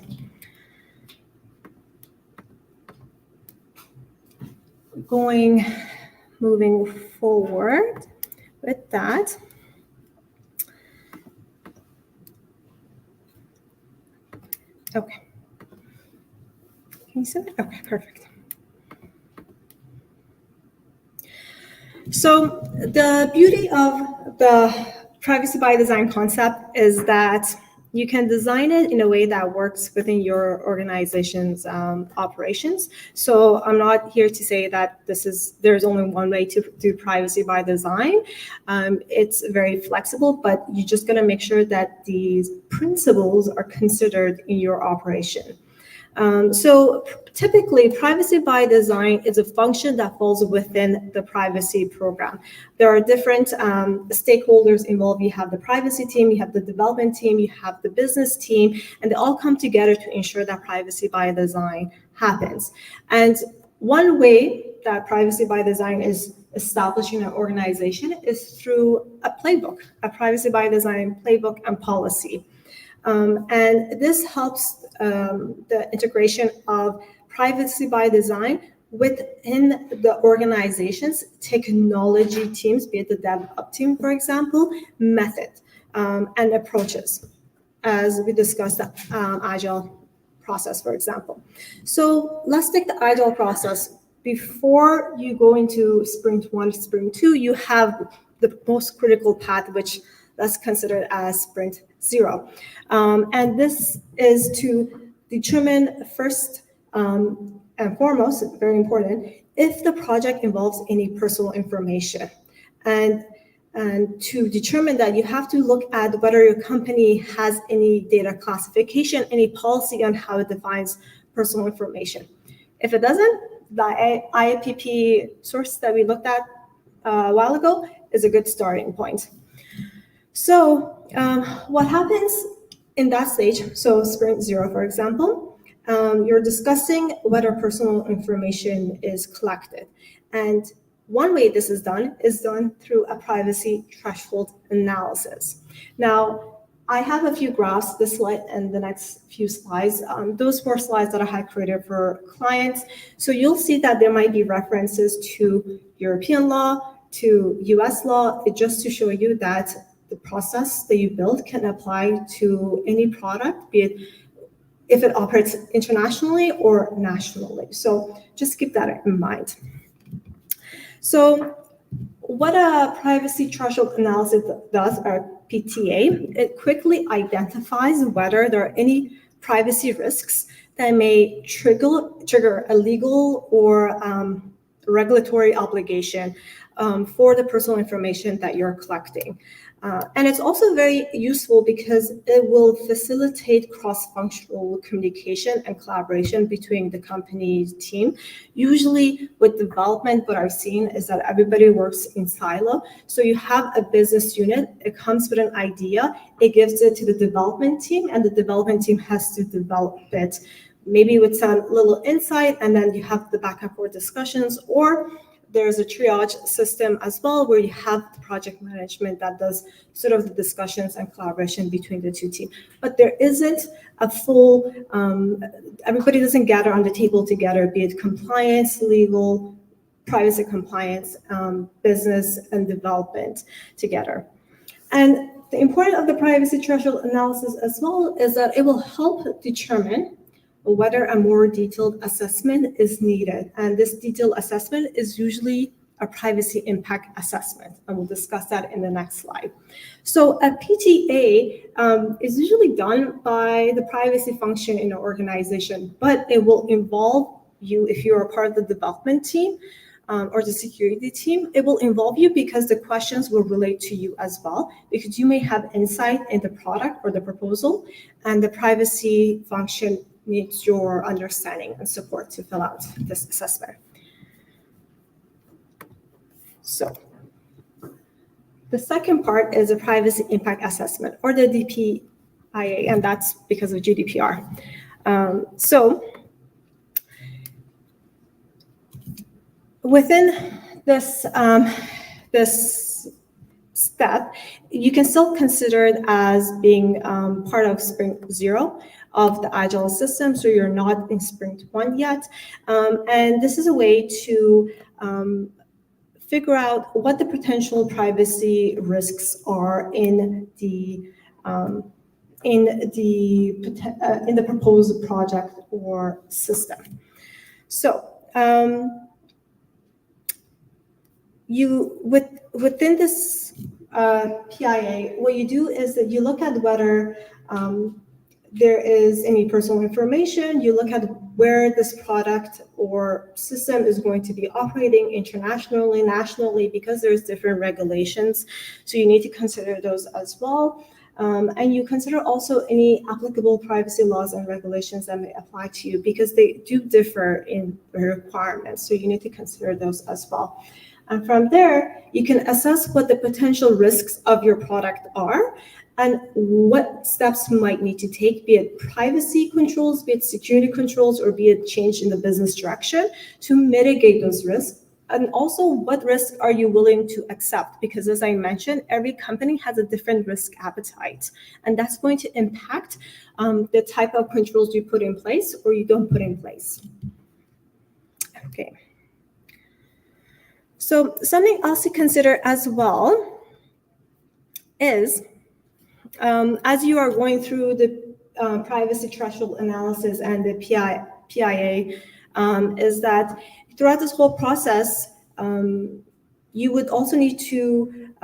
moving forward with that. Okay. Can you see that? Okay, perfect. So the beauty of the privacy by design concept is that you can design it in a way that works within your organization's operations. So I'm not here to say that there's only one way to do privacy by design. It's very flexible, but you're just going to make sure that these principles are considered in your operation. So typically, privacy by design is a function that falls within the privacy program. There are different stakeholders involved. You have the privacy team, you have the development team, you have the business team, and they all come together to ensure that privacy by design happens. And one way that privacy by design is established in an organization is through a playbook, a privacy by design playbook and policy. And this helps the integration of privacy by design within the organization's technology teams, be it the DevOps team, for example, method and approaches, as we discussed the Agile process, for example. So let's take the Agile process. Before you go into Sprint 1, Sprint 2, you have the most critical path, which let's consider as Sprint 0. And this is to determine first and foremost, very important, if the project involves any personal information. And to determine that, you have to look at whether your company has any data classification, any policy on how it defines personal information. If it doesn't, the IAPP source that we looked at a while ago is a good starting point. So what happens in that stage, so Sprint 0, for example, you're discussing whether personal information is collected. And one way this is done through a privacy threshold analysis. Now, I have a few graphs, this slide and the next few slides. Those were slides that I had created for clients. So you'll see that there might be references to European law, to US law, just to show you that the process that you build can apply to any product, be it if it operates internationally or nationally. So just keep that in mind. So what a privacy threshold analysis does, or PTA, it quickly identifies whether there are any privacy risks that may trigger a legal or regulatory obligation for the personal information that you're collecting. And it's also very useful because it will facilitate cross-functional communication and collaboration between the company's team. Usually with development, what I've seen is that everybody works in silo. So you have a business unit, it comes with an idea, it gives it to the development team, and the development team has to develop it, maybe with some little insight, and then you have the back and forth discussions, or there's a triage system as well, where you have the project management that does sort of the discussions and collaboration between the two teams. But there isn't a full, everybody doesn't gather on the table together, be it compliance, legal, privacy compliance, business, and development together. And the importance of the privacy threshold analysis as well is that it will help determine whether a more detailed assessment is needed. And this detailed assessment is usually a privacy impact assessment. And we'll discuss that in the next slide. So a PTA is usually done by the privacy function in an organization, but it will involve you if you're a part of the development team or the security team. It will involve you because the questions will relate to you as well, because you may have insight in the product or the proposal, and the privacy function needs your understanding and support to fill out this assessment. So the second part is a privacy impact assessment, or the DPIA, and that's because of GDPR. So within this, this step, you can still consider it as being part of Sprint 0 of the Agile system, so you're not in Sprint 1 yet. And this is a way to figure out what the potential privacy risks are in the proposed project or system. So within this PIA, what you do is that you look at whether there is any personal information, you look at where this product or system is going to be operating internationally, nationally, because there's different regulations. So you need to consider those as well. And you consider also any applicable privacy laws and regulations that may apply to you, because they do differ in requirements. So you need to consider those as well. And from there, you can assess what the potential risks of your product are, and what steps you might need to take, be it privacy controls, be it security controls, or be it change in the business direction to mitigate those risks. And also, what risks are you willing to accept? Because as I mentioned, every company has a different risk appetite, and that's going to impact the type of controls you put in place or you don't put in place. Okay. So something else to consider as well is, as you are going through the privacy threshold analysis and the PIA, is that throughout this whole process, you would also need to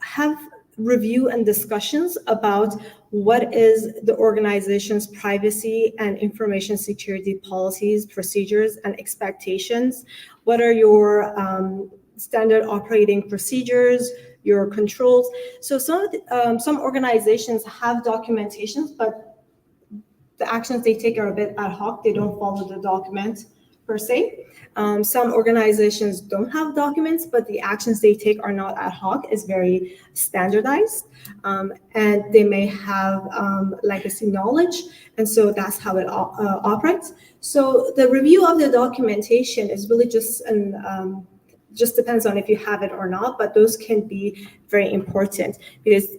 have review and discussions about what is the organization's privacy and information security policies, procedures, and expectations. What are your standard operating procedures, your controls? So some organizations have documentations, but the actions they take are a bit ad hoc. They don't follow the document per se. Some organizations don't have documents, but the actions they take are not ad hoc, is very standardized. And they may have legacy knowledge, and so that's how it operates. So the review of the documentation is really just just depends on if you have it or not, but those can be very important because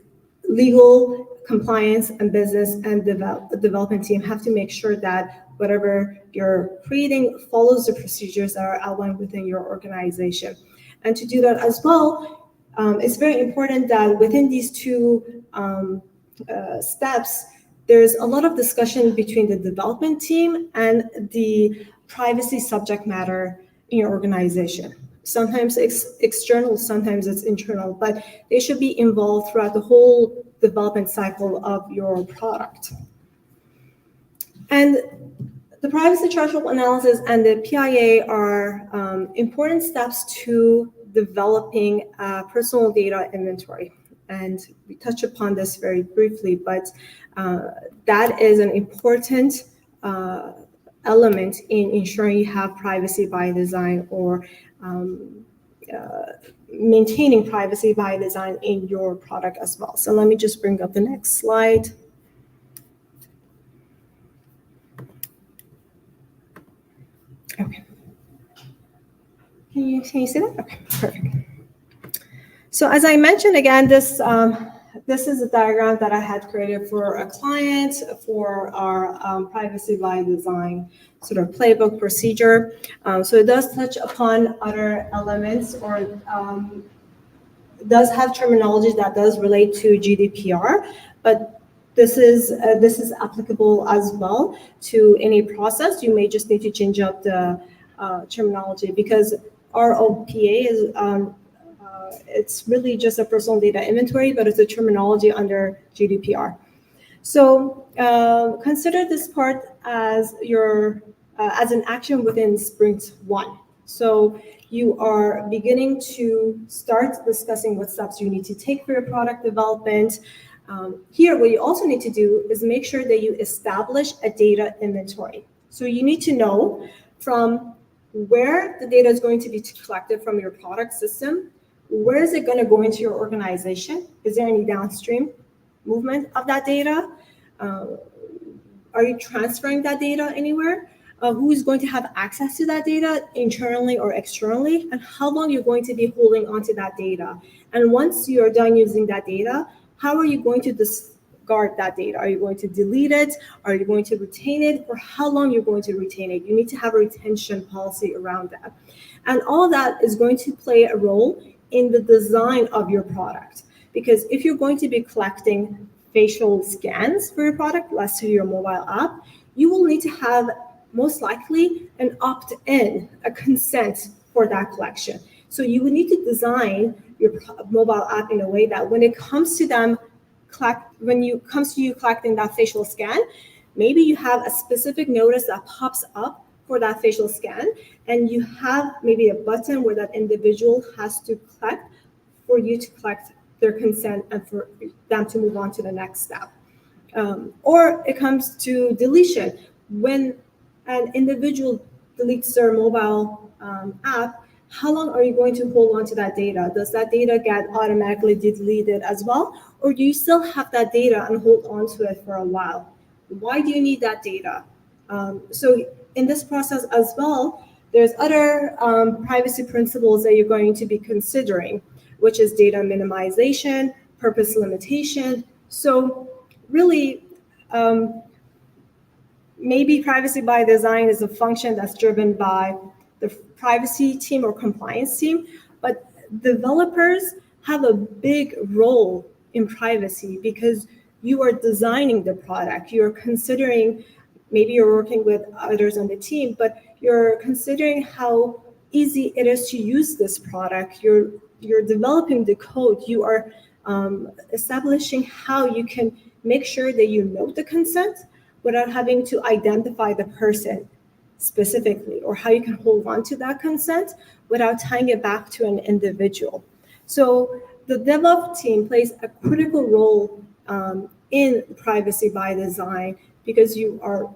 legal, compliance, and business and development team have to make sure that whatever you're creating follows the procedures that are outlined within your organization. And to do that as well, it's very important that within these two steps, there's a lot of discussion between the development team and the privacy subject matter in your organization. Sometimes it's external, sometimes it's internal, but they should be involved throughout the whole development cycle of your product. And the privacy threshold analysis and the PIA are important steps to developing a personal data inventory. And we touch upon this very briefly, but that is an important element in ensuring you have privacy by design or maintaining privacy by design in your product as well. So let me just bring up the next slide. Okay. Can you see that? Okay, perfect. So as I mentioned again, this is a diagram that I had created for a client for our privacy by design sort of playbook procedure. So it does touch upon other elements or does have terminology that does relate to GDPR, but this is applicable as well to any process. You may just need to change up the terminology because ROPA is it's really just a personal data inventory, but it's a terminology under GDPR. So consider this part as your as an action within sprint 1. So you are beginning to start discussing what steps you need to take for your product development. Here, what you also need to do is make sure that you establish a data inventory. So you need to know from where the data is going to be collected from your product system. Where is it going to go into your organization? Is there any downstream movement of that data? Are you transferring that data anywhere? Who is going to have access to that data internally or externally? And how long you're going to be holding onto that data? And once you're done using that data, how are you going to discard that data? Are you going to delete it? Are you going to retain it? Or how long you're going to retain it? You need to have a retention policy around that. And all of that is going to play a role in the design of your product. Because if you're going to be collecting facial scans for your product, let's say your mobile app, you will need to have most likely an opt-in, a consent for that collection. So you would need to design your mobile app in a way that when it comes to them, comes to you collecting that facial scan, maybe you have a specific notice that pops up for that facial scan, and you have maybe a button where that individual has to click for you to collect their consent and for them to move on to the next step. Or it comes to deletion. When an individual deletes their mobile app, how long are you going to hold on to that data? Does that data get automatically deleted as well? Or do you still have that data and hold on to it for a while? Why do you need that data? So in this process as well, there's other privacy principles that you're going to be considering, which is data minimization, purpose limitation. So really, maybe privacy by design is a function that's driven by the privacy team or compliance team, but developers have a big role in privacy because you are designing the product. You're considering, maybe you're working with others on the team, but you're considering how easy it is to use this product. You're developing the code. You are establishing how you can make sure that you know the consent without having to identify the person specifically, or how you can hold on to that consent without tying it back to an individual. So the DevOps team plays a critical role in privacy by design because you are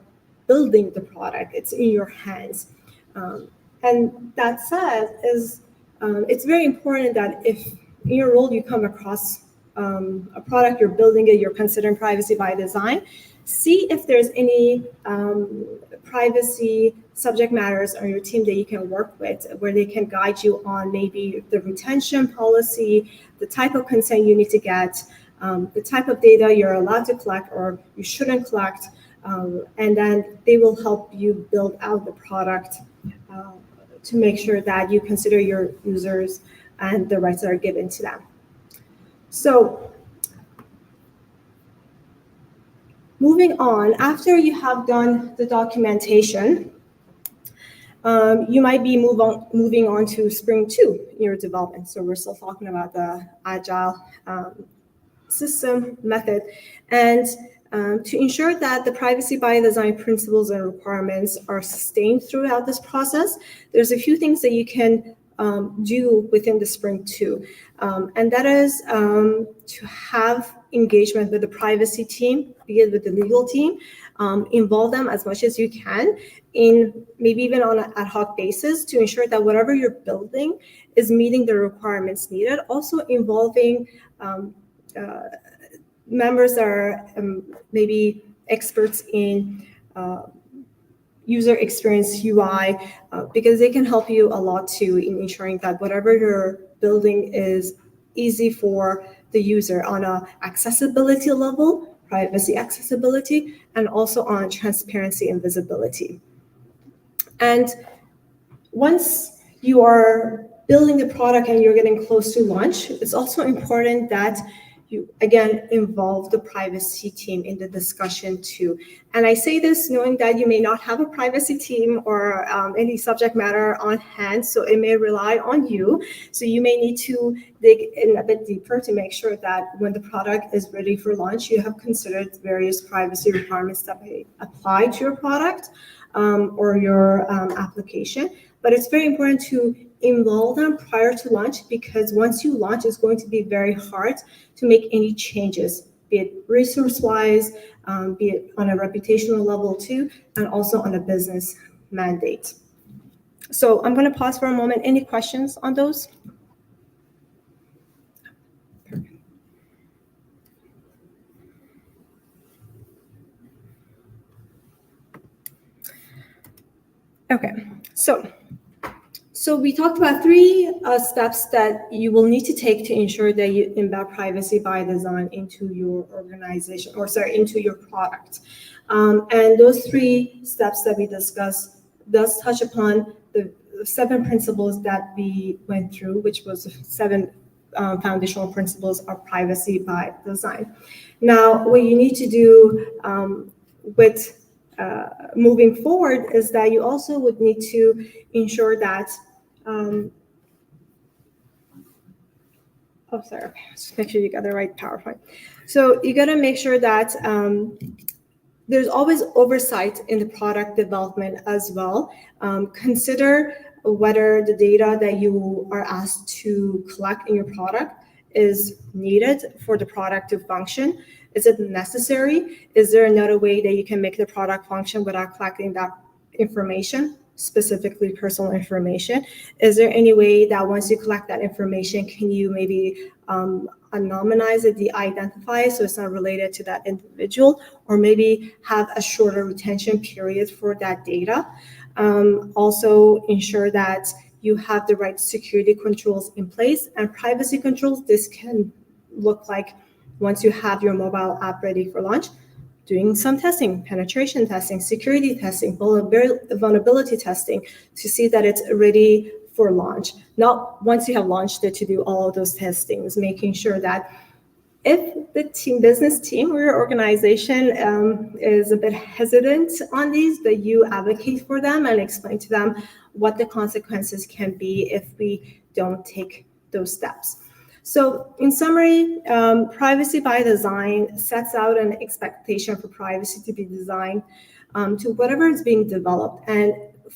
building the product. It's in your hands. And that said, it's very important that if in your role you come across a product, you're building it, you're considering privacy by design, see if there's any privacy subject matters on your team that you can work with, where they can guide you on maybe the retention policy, the type of consent you need to get, the type of data you're allowed to collect or you shouldn't collect, and then they will help you build out the product to make sure that you consider your users and the rights that are given to them. So moving on, after you have done the documentation, you might be moving on to Spring 2 in your development. So we're still talking about the agile system method. And to ensure that the privacy by design principles and requirements are sustained throughout this process, there's a few things that you can do within the Spring 2. And that is to have engagement with the privacy team, be it with the legal team, involve them as much as you can in maybe even on an ad hoc basis to ensure that whatever you're building is meeting the requirements needed. Also involving members that are maybe experts in user experience UI, because they can help you a lot too in ensuring that whatever you're building is easy for the user on a accessibility level, privacy accessibility, and also on transparency and visibility. And once you are building the product and you're getting close to launch, it's also important that you, again, involve the privacy team in the discussion too. And I say this knowing that you may not have a privacy team or any subject matter on hand, so it may rely on you. So you may need to dig in a bit deeper to make sure that when the product is ready for launch, you have considered various privacy requirements that may apply to your product or your application. But it's very important to involve them prior to launch, because once you launch, it's going to be very hard to make any changes, be it resource-wise, be it on a reputational level too, and also on a business mandate. So I'm going to pause for a moment. Any questions on those? Okay, so we talked about three steps that you will need to take to ensure that you embed privacy by design into your organization, or sorry, into your product. And those three steps that we discussed does touch upon the 7 principles that we went through, which was 7 foundational principles of privacy by design. Now, what you need to do with moving forward is that you also would need to ensure that just make sure you got the right PowerPoint. So you got to make sure that there's always oversight in the product development as well. Consider whether the data that you are asked to collect in your product is needed for the product to function. Is it necessary? Is there another way that you can make the product function without collecting that information? specifically personal information. Is there any way that once you collect that information, can you maybe anonymize it, de-identify it, so it's not related to that individual, or maybe have a shorter retention period for that data? Also ensure that you have the right security controls in place and privacy controls. This can look like once you have your mobile app ready for launch, doing some testing, penetration testing, security testing, vulnerability testing to see that it's ready for launch. Not once you have launched it to do all of those testings, making sure that if the business team or your organization is a bit hesitant on these, that you advocate for them and explain to them what the consequences can be if we don't take those steps. So in summary, privacy by design sets out an expectation for privacy to be designed to whatever is being developed, and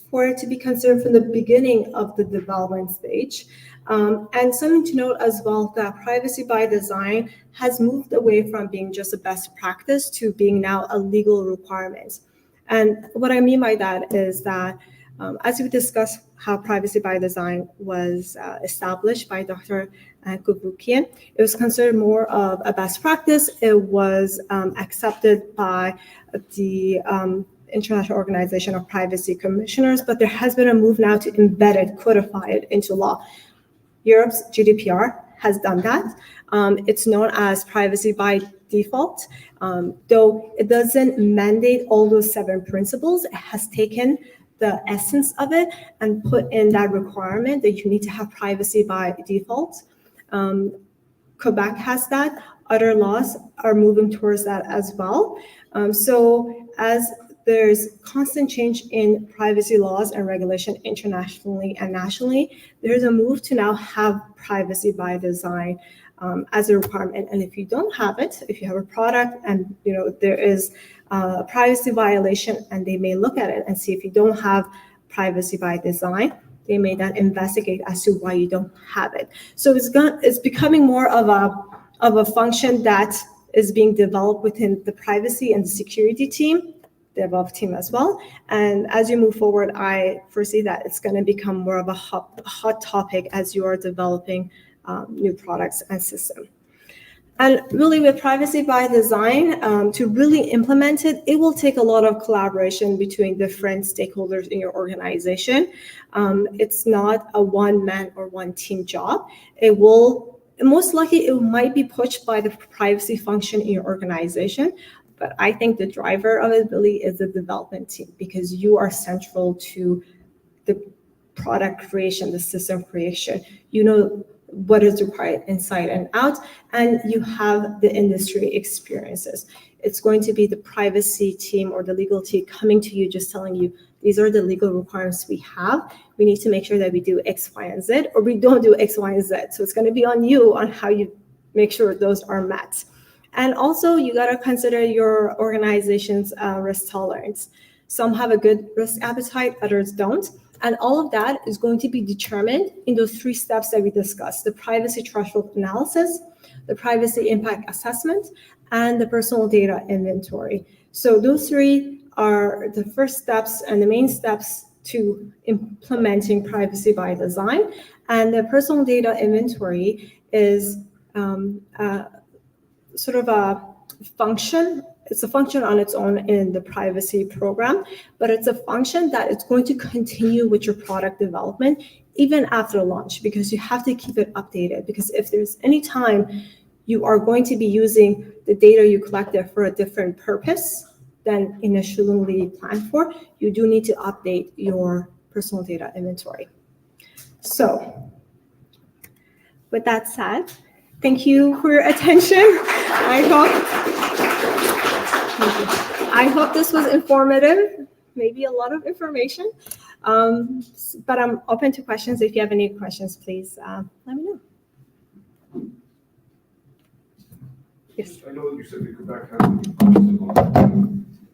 for it to be considered from the beginning of the development stage. And something to note as well, that privacy by design has moved away from being just a best practice to being now a legal requirement. And what I mean by that is that as we discussed how privacy by design was established by Dr. Kubukian, it was considered more of a best practice. It was accepted by the International Organization of Privacy Commissioners, but there has been a move now to embed it, codify it into law. Europe's GDPR has done that. It's known as privacy by default. Though it doesn't mandate all those 7 principles, it has taken the essence of it and put in that requirement that you need to have privacy by default. Quebec has that. Other laws are moving towards that as well. So as there's constant change in privacy laws and regulation internationally and nationally, there's a move to now have privacy by design as a requirement. And if you don't have it, if you have a product and there is a privacy violation, and they may look at it and see if you don't have privacy by design, they may then investigate as to why you don't have it. So it's becoming more of a function that is being developed within the privacy and the security team, the above team as well. And as you move forward, I foresee that it's going to become more of a hot topic as you are developing new products and systems. And really with privacy by design, to really implement it, it will take a lot of collaboration between different stakeholders in your organization. It's not a one-man or one-team job. Most likely it might be pushed by the privacy function in your organization, but I think the driver of it really is the development team, because you are central to the product creation, the system creation. You know what is required inside and out, and you have the industry experiences. It's going to be the privacy team or the legal team coming to you, just telling you, these are the legal requirements we have. We need to make sure that we do X, Y, and Z, or we don't do X, Y, and Z. So it's going to be on you on how you make sure those are met. And also, you got to consider your organization's risk tolerance. Some have a good risk appetite, others don't. And all of that is going to be determined in those 3 steps that we discussed: the privacy threshold analysis, the privacy impact assessment, and the personal data inventory. So those 3 are the first steps and the main steps to implementing privacy by design. And the personal data inventory is sort of a function. It's a function on its own in the privacy program, but it's a function that it's going to continue with your product development even after launch, because you have to keep it updated. Because if there's any time you are going to be using the data you collected for a different purpose than initially planned for, you do need to update your personal data inventory. So with that said, thank you for your attention. I hope this was informative, maybe a lot of information, but I'm open to questions. If you have any questions, please let me know. Yes. I know you said that Quebec has any privacy law.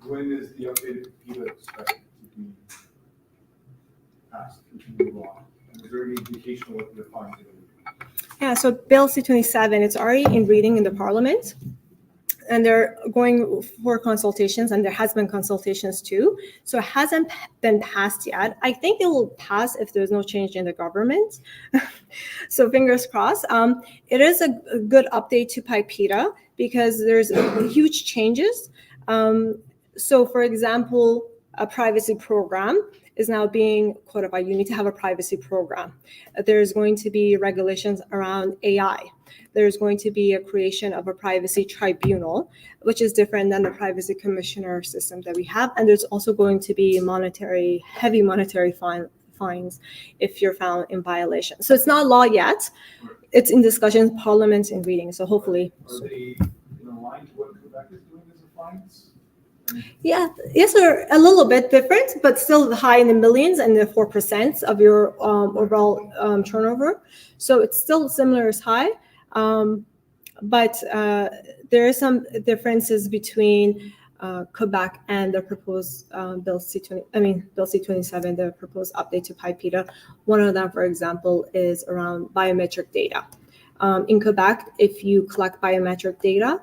When is the updated PbD expected to be passed into new law? And is there any indication of what the fines are going to be? Yeah, so Bill C-27, it's already in reading in the Parliament. and they're going for consultations, and there has been consultations too. So it hasn't been passed yet. I think it will pass if there's no change in the government. So fingers crossed. It is a good update to PIPEDA because there's huge changes. So for example, a privacy program is now being codified. You need to have a privacy program. There's going to be regulations around AI. There's going to be a creation of a privacy tribunal, which is different than the privacy commissioner system that we have. And there's also going to be heavy monetary fines if you're found in violation. So it's not law yet. It's in discussion, parliament in reading. So hopefully. Are they in line to what Quebec is doing as a fines? Yeah, yes, they're a little bit different, but still high in the millions and the 4% of your overall turnover. So it's still similar as high, but there are some differences between Quebec and the proposed Bill C-27, the proposed update to PIPEDA. One of them, for example, is around biometric data. In Quebec, if you collect biometric data,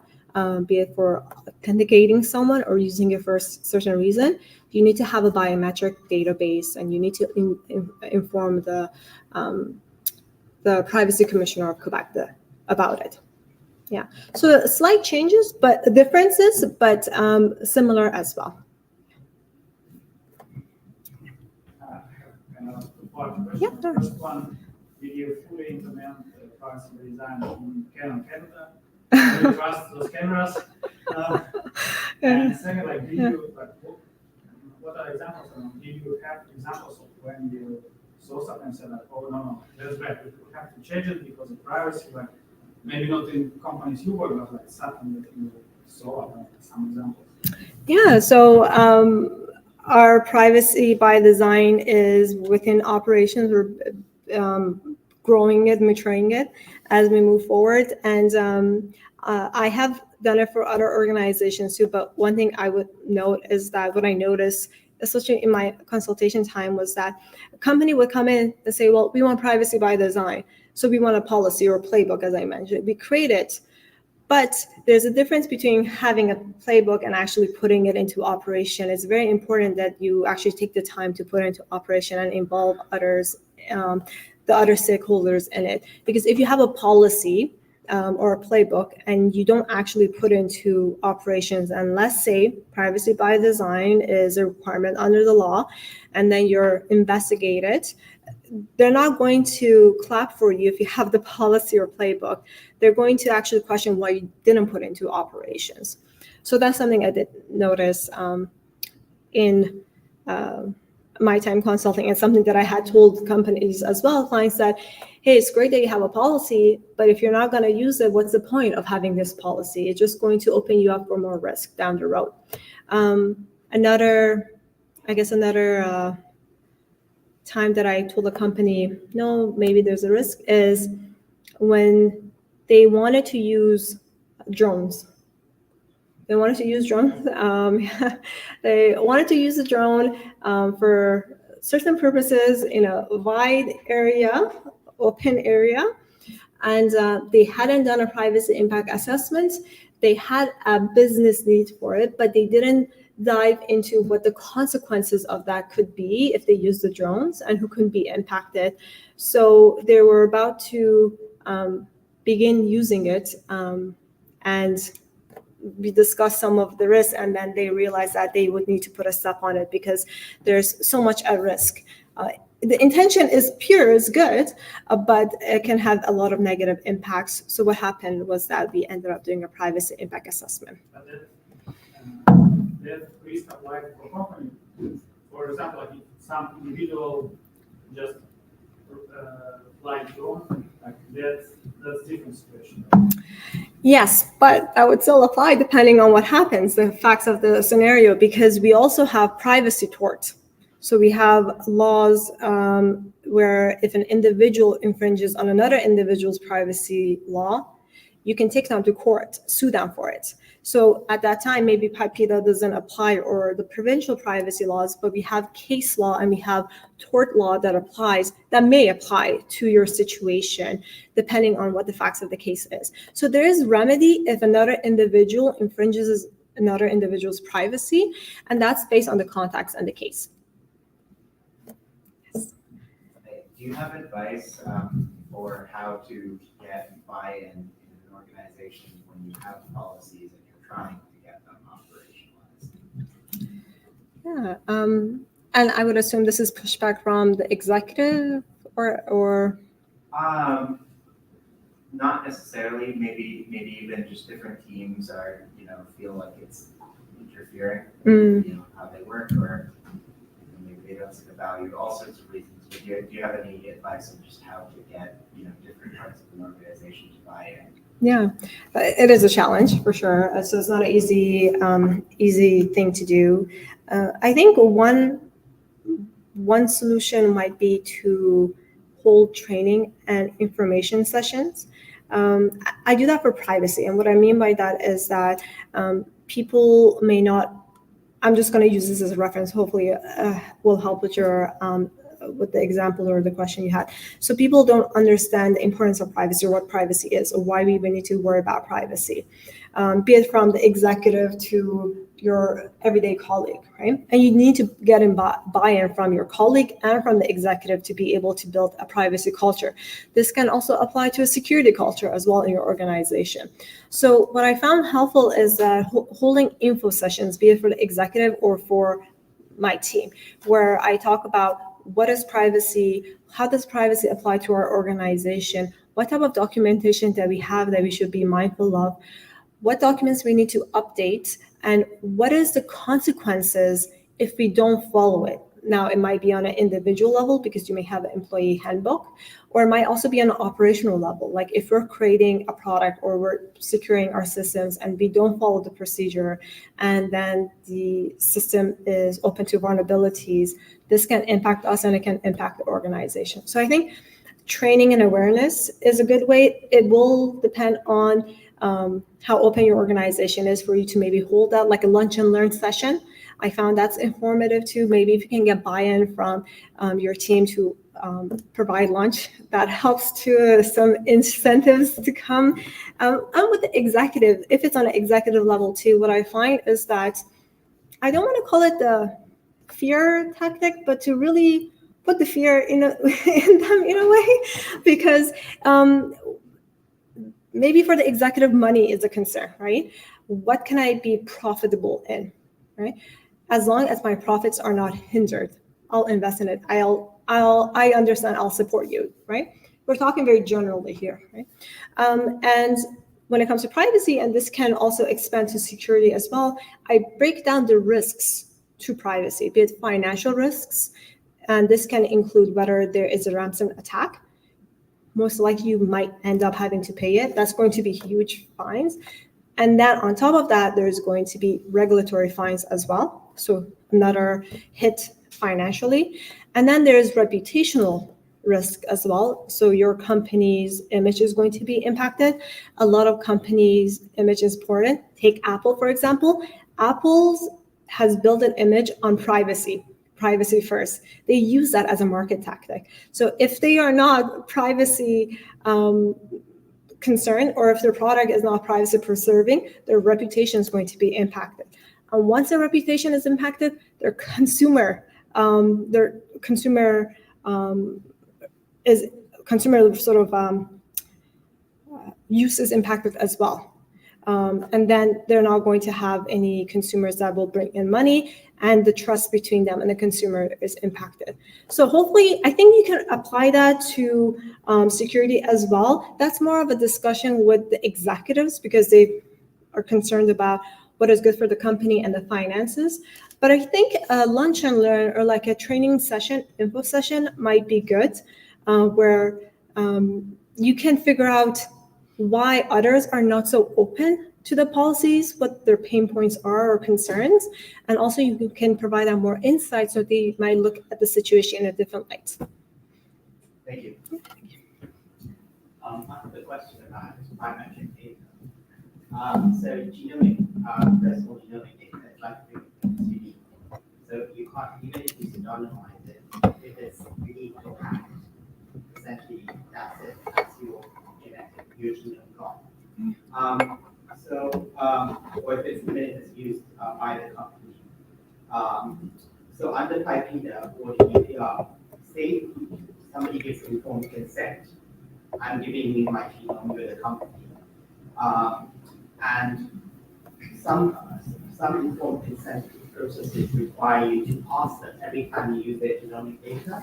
be it for authenticating someone or using it for a certain reason, you need to have a biometric database, and you need to inform the privacy commissioner of Quebec about it. Yeah, so slight changes, but differences, but similar as well. Yeah, the first one, did you fully implement the privacy design in Canon Canada? Do you trust those cameras? And second, like, did you, like, what are examples of them? Did you have examples of when you saw something and said, like, oh, no, that's bad, we have to change it because of privacy, like, maybe not in companies you work with, like something that you saw, like some examples? Yeah, so our privacy by design is within operations. We're growing it, maturing it as we move forward. And I have done it for other organizations too, but one thing I would note is that what I noticed, especially in my consultation time, was that a company would come in and say, well, we want privacy by design. So we want a policy or a playbook, as I mentioned. We create it, but there's a difference between having a playbook and actually putting it into operation. It's very important that you actually take the time to put it into operation and involve others, the other stakeholders in it. Because if you have a policy or a playbook and you don't actually put into operations, and let's say privacy by design is a requirement under the law, and then you're investigated, they're not going to clap for you if you have the policy or playbook. They're going to actually question why you didn't put into operations. So that's something I did notice in my time consulting, and something that I had told companies as well, clients, that, hey, it's great that you have a policy, but if you're not going to use it, what's the point of having this policy? It's just going to open you up for more risk down the road. Another time that I told a company, no, maybe there's a risk, is when they wanted to use drones. They wanted to use drones. They wanted to use a drone for certain purposes in a wide area, open area, and they hadn't done a privacy impact assessment. They had a business need for it, but they didn't dive into what the consequences of that could be if they use the drones and who can be impacted. So they were about to begin using it, and we discussed some of the risks, and then they realized that they would need to put a stop on it because there's so much at risk. The intention is pure, is good, but it can have a lot of negative impacts. So what happened was that we ended up doing a privacy impact assessment. That risk applied for company. For example, like if some individual just fly drone, like that's different situation. Yes, but that would still apply depending on what happens, the facts of the scenario, because we also have privacy tort. So we have laws where if an individual infringes on another individual's privacy law, you can take them to court, sue them for it. So at that time, maybe PIPEDA doesn't apply or the provincial privacy laws, but we have case law and we have tort law that may apply to your situation, depending on what the facts of the case is. So there is remedy if another individual infringes another individual's privacy, and that's based on the context and the case. Yes. Do you have advice for how to get buy-in in an organization when you have policies and you're trying to get them operationalized? Yeah, and I would assume this is pushback from the executive or Not necessarily. Maybe even just different teams are feel like it's interfering with how they work, or maybe they don't see the value. All sorts of reasons. Do you have any advice on just how to get different parts of an organization to buy in? Yeah, it is a challenge for sure. So it's not an easy thing to do. I think one solution might be to hold training and information sessions. I do that for privacy, and what I mean by that is that people may not. I'm just going to use this as a reference. Hopefully, will help with your with the example or the question you had. So people don't understand the importance of privacy or what privacy is or why we even need to worry about privacy, be it from the executive to your everyday colleague, right? And you need to get buy-in from your colleague and from the executive to be able to build a privacy culture. This can also apply to a security culture as well in your organization. So what I found helpful is that holding info sessions, be it for the executive or for my team, where I talk about what is privacy, how does privacy apply to our organization, what type of documentation that we have that we should be mindful of, what documents we need to update, and what is the consequences if we don't follow it. Now, it might be on an individual level because you may have an employee handbook, or it might also be on an operational level. Like if we're creating a product or we're securing our systems and we don't follow the procedure, and then the system is open to vulnerabilities, this can impact us and it can impact the organization. So I think training and awareness is a good way. It will depend on how open your organization is for you to maybe hold that like a lunch and learn session. I found that's informative too. Maybe if you can get buy-in from your team to provide lunch, that helps to some incentives to come. And with the executive, if it's on an executive level too, what I find is that I don't want to call it the fear tactic, but to really put the fear in them in a way, because maybe for the executive, money is a concern, right? What can I be profitable in, right? As long as my profits are not hindered, I'll invest in it. I understand, I'll support you, right? We're talking very generally here, right? And when it comes to privacy, and this can also expand to security as well, I break down the risks to privacy, be it financial risks, and this can include whether there is a ransom attack. Most likely you might end up having to pay it. That's going to be huge fines. And then on top of that, there's going to be regulatory fines as well. So another hit financially. And then there's reputational risk as well. So your company's image is going to be impacted. A lot of companies' image is important. Take Apple, for example. Apple has built an image on privacy first. They use that as a market tactic. So if they are not privacy concerned, or if their product is not privacy preserving, their reputation is going to be impacted. And once their reputation is impacted, their consumer sort of use is impacted as well. And then they're not going to have any consumers that will bring in money, and the trust between them and the consumer is impacted. So hopefully, I think you can apply that to security as well. That's more of a discussion with the executives because they are concerned about what is good for the company and the finances. But I think a lunch and learn or like a training session, info session might be good, where you can figure out why others are not so open to the policies, what their pain points are or concerns, and also you can provide them more insight so they might look at the situation in a different light. Thank you. I have a question about biometric data. So genomic, personal genomic data is like unique. So you can't, even if you pseudonymize it, if it's leaked or hacked, essentially that's it, that's your genetic, your genome gone. Or if it's used by the company. So under PIPEDA or GDPR, say somebody gives informed consent, I'm giving you my genome with the company. And some informed consent processes require you to ask them every time you use their genomic data,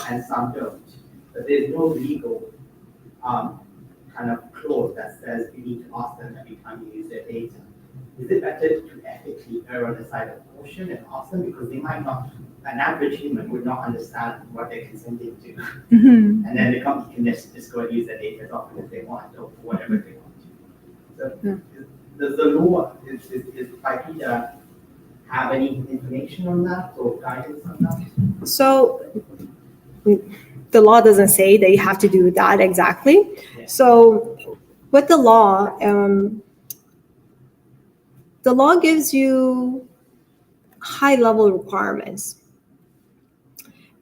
and some don't. But there's no legal kind of clause that says you need to ask them every time you use their data. Is it better to ethically err on the side of caution and ask them, because they might not, an average human would not understand what they're consenting to. Mm-hmm. And then the company can just go and use their data as often as they want or for whatever they want to. So does the law, is PIPEDA have any information on that or guidance on that? So the law doesn't say that you have to do that exactly. Yeah. So with the law gives you high-level requirements.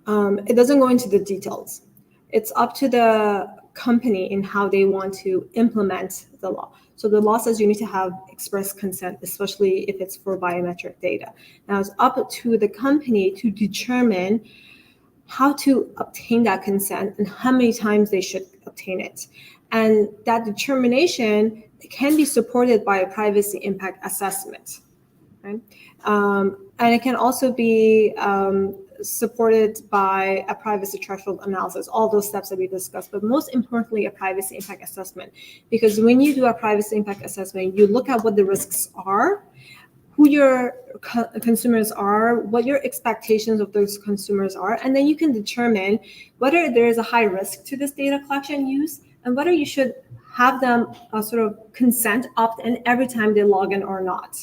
It doesn't go into the details. It's up to the company in how they want to implement the law. So the law says you need to have express consent, especially if it's for biometric data. Now it's up to the company to determine how to obtain that consent and how many times they should obtain it. And that determination can be supported by a privacy impact assessment. Right? And it can also be supported by a privacy threshold analysis, all those steps that we discussed, but most importantly, a privacy impact assessment. Because when you do a privacy impact assessment, you look at what the risks are, who your consumers are, what your expectations of those consumers are, and then you can determine whether there is a high risk to this data collection use and whether you should have them sort of consent opt-in every time they log in or not.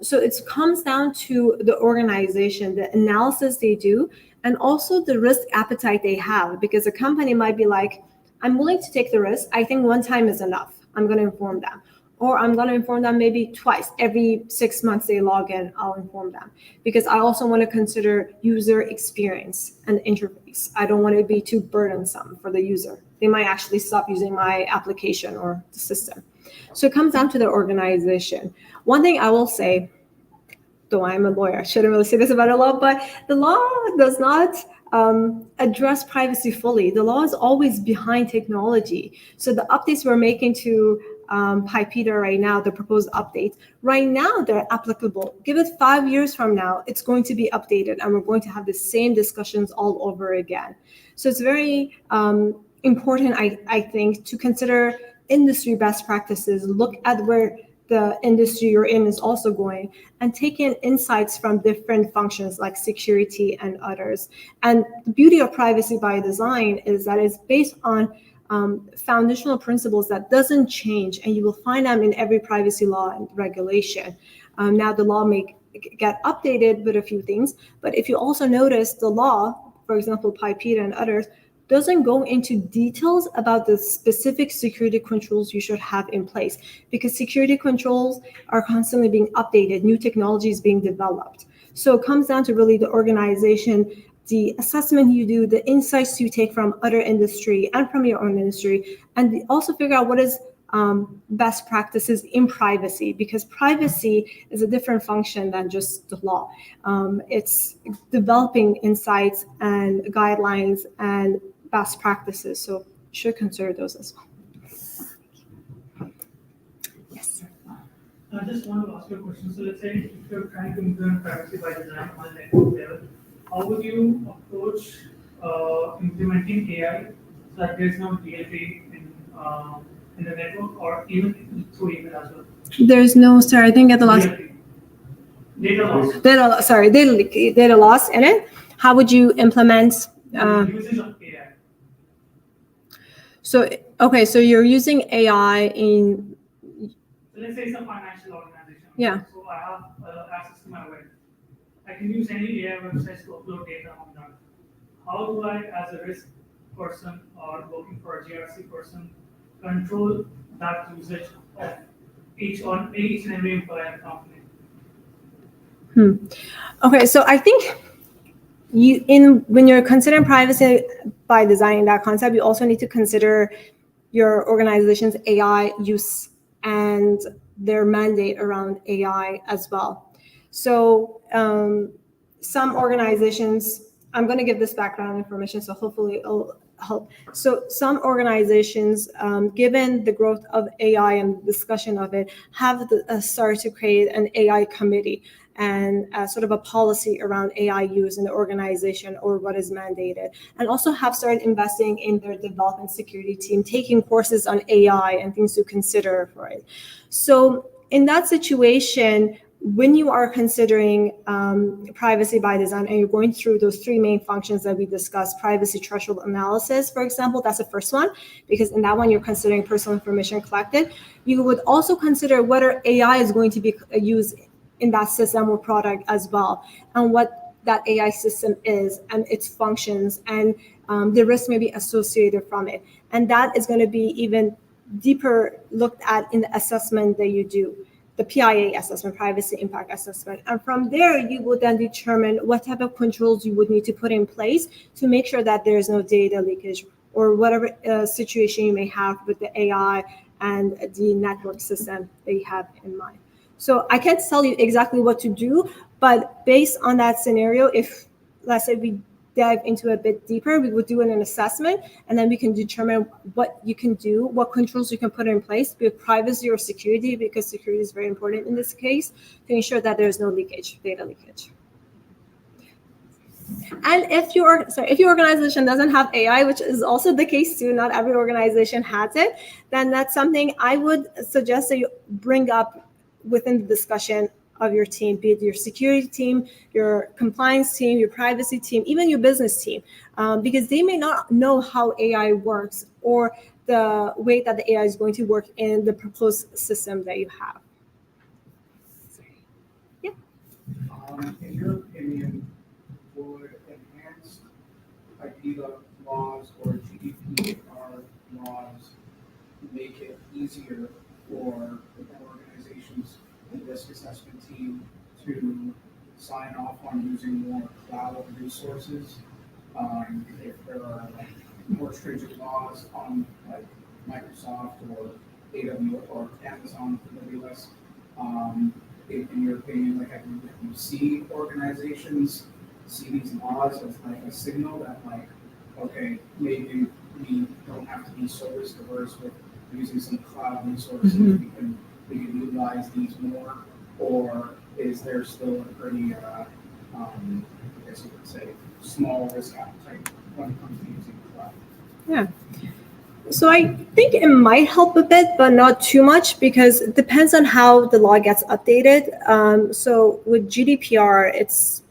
So it comes down to the organization, the analysis they do, and also the risk appetite they have, because a company might be like, I'm willing to take the risk. I think one time is enough. I'm going to inform them. Or I'm going to inform them maybe twice. Every 6 months they log in, I'll inform them. Because I also want to consider user experience and interface. I don't want it to be too burdensome for the user. They might actually stop using my application or the system. So it comes down to the organization. One thing I will say, though I'm a lawyer, I shouldn't really say this about the law, but the law does not address privacy fully. The law is always behind technology. So the updates we're making to PIPEDA right now, the proposed updates, right now they're applicable. Give it 5 years from now, it's going to be updated and we're going to have the same discussions all over again. So it's very important, I think, to consider industry best practices, look at where the industry you're in is also going, and take in insights from different functions like security and others. And the beauty of privacy by design is that it's based on foundational principles that doesn't change, and you will find them in every privacy law and regulation. Now the law may get updated with a few things, but if you also notice the law, for example, PIPEDA and others, doesn't go into details about the specific security controls you should have in place, because security controls are constantly being updated, new technology is being developed. So it comes down to really the organization, the assessment you do, the insights you take from other industry and from your own industry, and also figure out what is best practices in privacy, because privacy is a different function than just the law. It's developing insights and guidelines and best practices, so you should consider those as well. Yes. I just want to ask you a question. So let's say if you're trying to implement privacy by design on a network level, how would you approach implementing AI so that there's no DLP in the network or even through email as well? There's no, sorry, I didn't get the last. Data loss. Data loss in it. How would you implement? Usage of AI. So you're using AI in. So let's say it's a financial organization. Yeah. So I have access to my web. I can use any AI websites to upload data on that. How do I, as a risk person or working for a GRC person control that usage of each and every employee in the company? Okay, so I think when you're considering privacy by design, that concept, you also need to consider your organization's AI use and their mandate around AI as well. So some organizations, I'm going to give this background information, so hopefully it'll help. So some organizations, given the growth of AI and discussion of it, have started to create an AI committee and sort of a policy around AI use in the organization or what is mandated, and also have started investing in their development security team, taking courses on AI and things to consider for it. So in that situation, when you are considering privacy by design and you're going through those three main functions that we discussed, privacy threshold analysis, for example, that's the first one, because in that one you're considering personal information collected. You would also consider whether AI is going to be used in that system or product as well, and what that AI system is and its functions, and the risk may be associated from it. And that is going to be even deeper looked at in the assessment that you do, the PIA assessment, privacy impact assessment. And from there, you will then determine what type of controls you would need to put in place to make sure that there is no data leakage or whatever situation you may have with the AI and the network system that you have in mind. So I can't tell you exactly what to do, but based on that scenario, if let's say we dive into a bit deeper, we would do an assessment, and then we can determine what you can do, what controls you can put in place, be it privacy or security, because security is very important in this case, to ensure that there's no leakage, data leakage. And if your organization doesn't have AI, which is also the case too, not every organization has it, then that's something I would suggest that you bring up within the discussion of your team, be it your security team, your compliance team, your privacy team, even your business team, because they may not know how AI works or the way that the AI is going to work in the proposed system that you have. Yeah. In your opinion, would enhanced IPEDA laws or GDPR laws make it easier for the organization's risk assessment team to sign off on using more cloud resources? If there are more stringent laws on Microsoft or AWS or Amazon AWS, in your opinion, have you seen organizations see these laws as a signal that okay, maybe we don't have to be so risk averse with using some cloud resources, mm-hmm. we can utilize these more, or is there still a pretty, I guess you could say, small risk appetite when it comes to using cloud? Yeah. So I think it might help a bit, but not too much, because it depends on how the law gets updated. So with GDPR, it's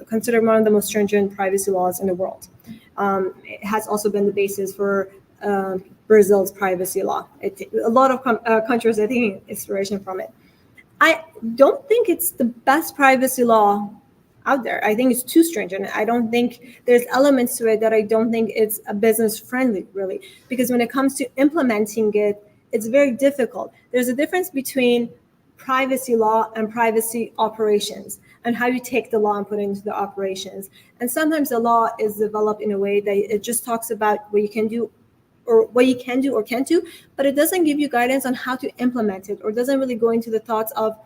considered one of the most stringent privacy laws in the world. It has also been the basis for Brazil's privacy law. A lot of countries are taking inspiration from it. I don't think it's the best privacy law out there. I think it's too stringent. I don't think there's elements to it that I don't think it's a business friendly, really, because when it comes to implementing it, it's very difficult. There's a difference between privacy law and privacy operations, and how you take the law and put it into the operations. And sometimes the law is developed in a way that it just talks about what you can do or what you can do or can't do, but it doesn't give you guidance on how to implement it, or doesn't really go into the thoughts of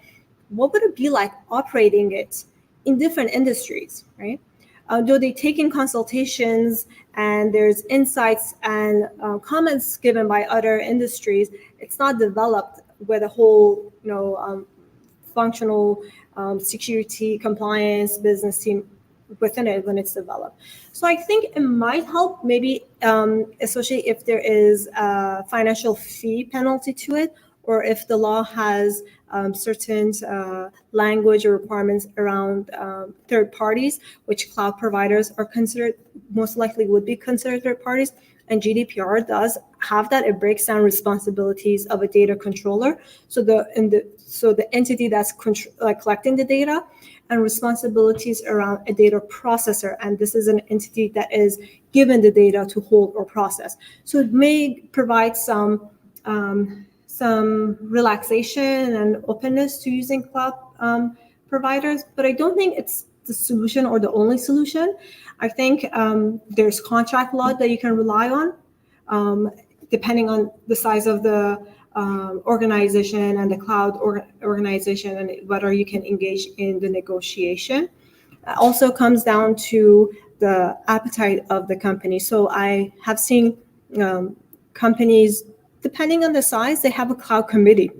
what would it be like operating it in different industries, right? Though they take in consultations and there's insights and comments given by other industries, it's not developed with a whole, functional security, compliance, business team within it when it's developed. So I think it might help, maybe especially if there is a financial fee penalty to it, or if the law has certain language or requirements around third parties, which cloud providers are considered, most likely would be considered third parties. And GDPR does have that. It breaks down responsibilities of a data controller. So the entity that's collecting the data, and responsibilities around a data processor. And this is an entity that is given the data to hold or process. So it may provide some relaxation and openness to using cloud providers, but I don't think it's the solution or the only solution. I think there's contract law that you can rely on, depending on the size of the organization and the cloud organization, and whether you can engage in the negotiation. It also comes down to the appetite of the company. So I have seen companies, depending on the size, they have a cloud committee.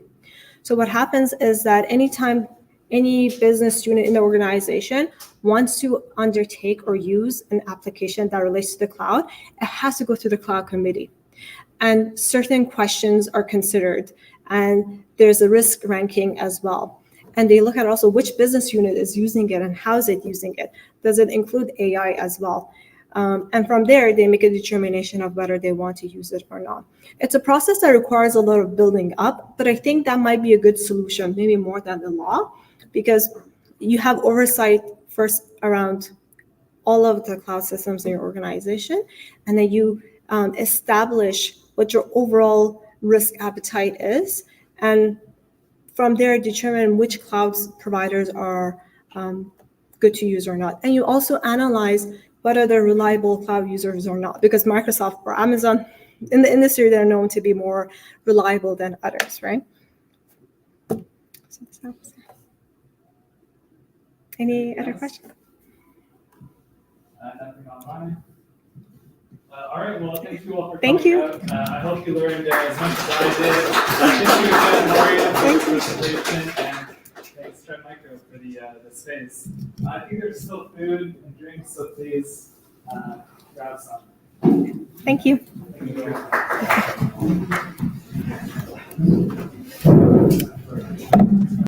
So what happens is that anytime any business unit in the organization wants to undertake or use an application that relates to the cloud, it has to go to the cloud committee. And certain questions are considered, and there's a risk ranking as well. And they look at also which business unit is using it and how is it using it. Does it include AI as well? And from there, they make a determination of whether they want to use it or not. It's a process that requires a lot of building up, but I think that might be a good solution, maybe more than the law, because you have oversight first around all of the cloud systems in your organization, and then you establish what your overall risk appetite is, and from there determine which cloud providers are good to use or not. And you also analyze whether they're reliable cloud users or not, because Microsoft or Amazon in the industry, they're known to be more reliable than others, right? Any other questions? Nothing online. All right, well, thank you all for Thank coming you. out. I hope you learned as much as I did. Thank you again, Horia, for the presentation, and thanks, Trent Micro, for the space. I think there's still food and drinks, so please grab some. Thank you. Thank you.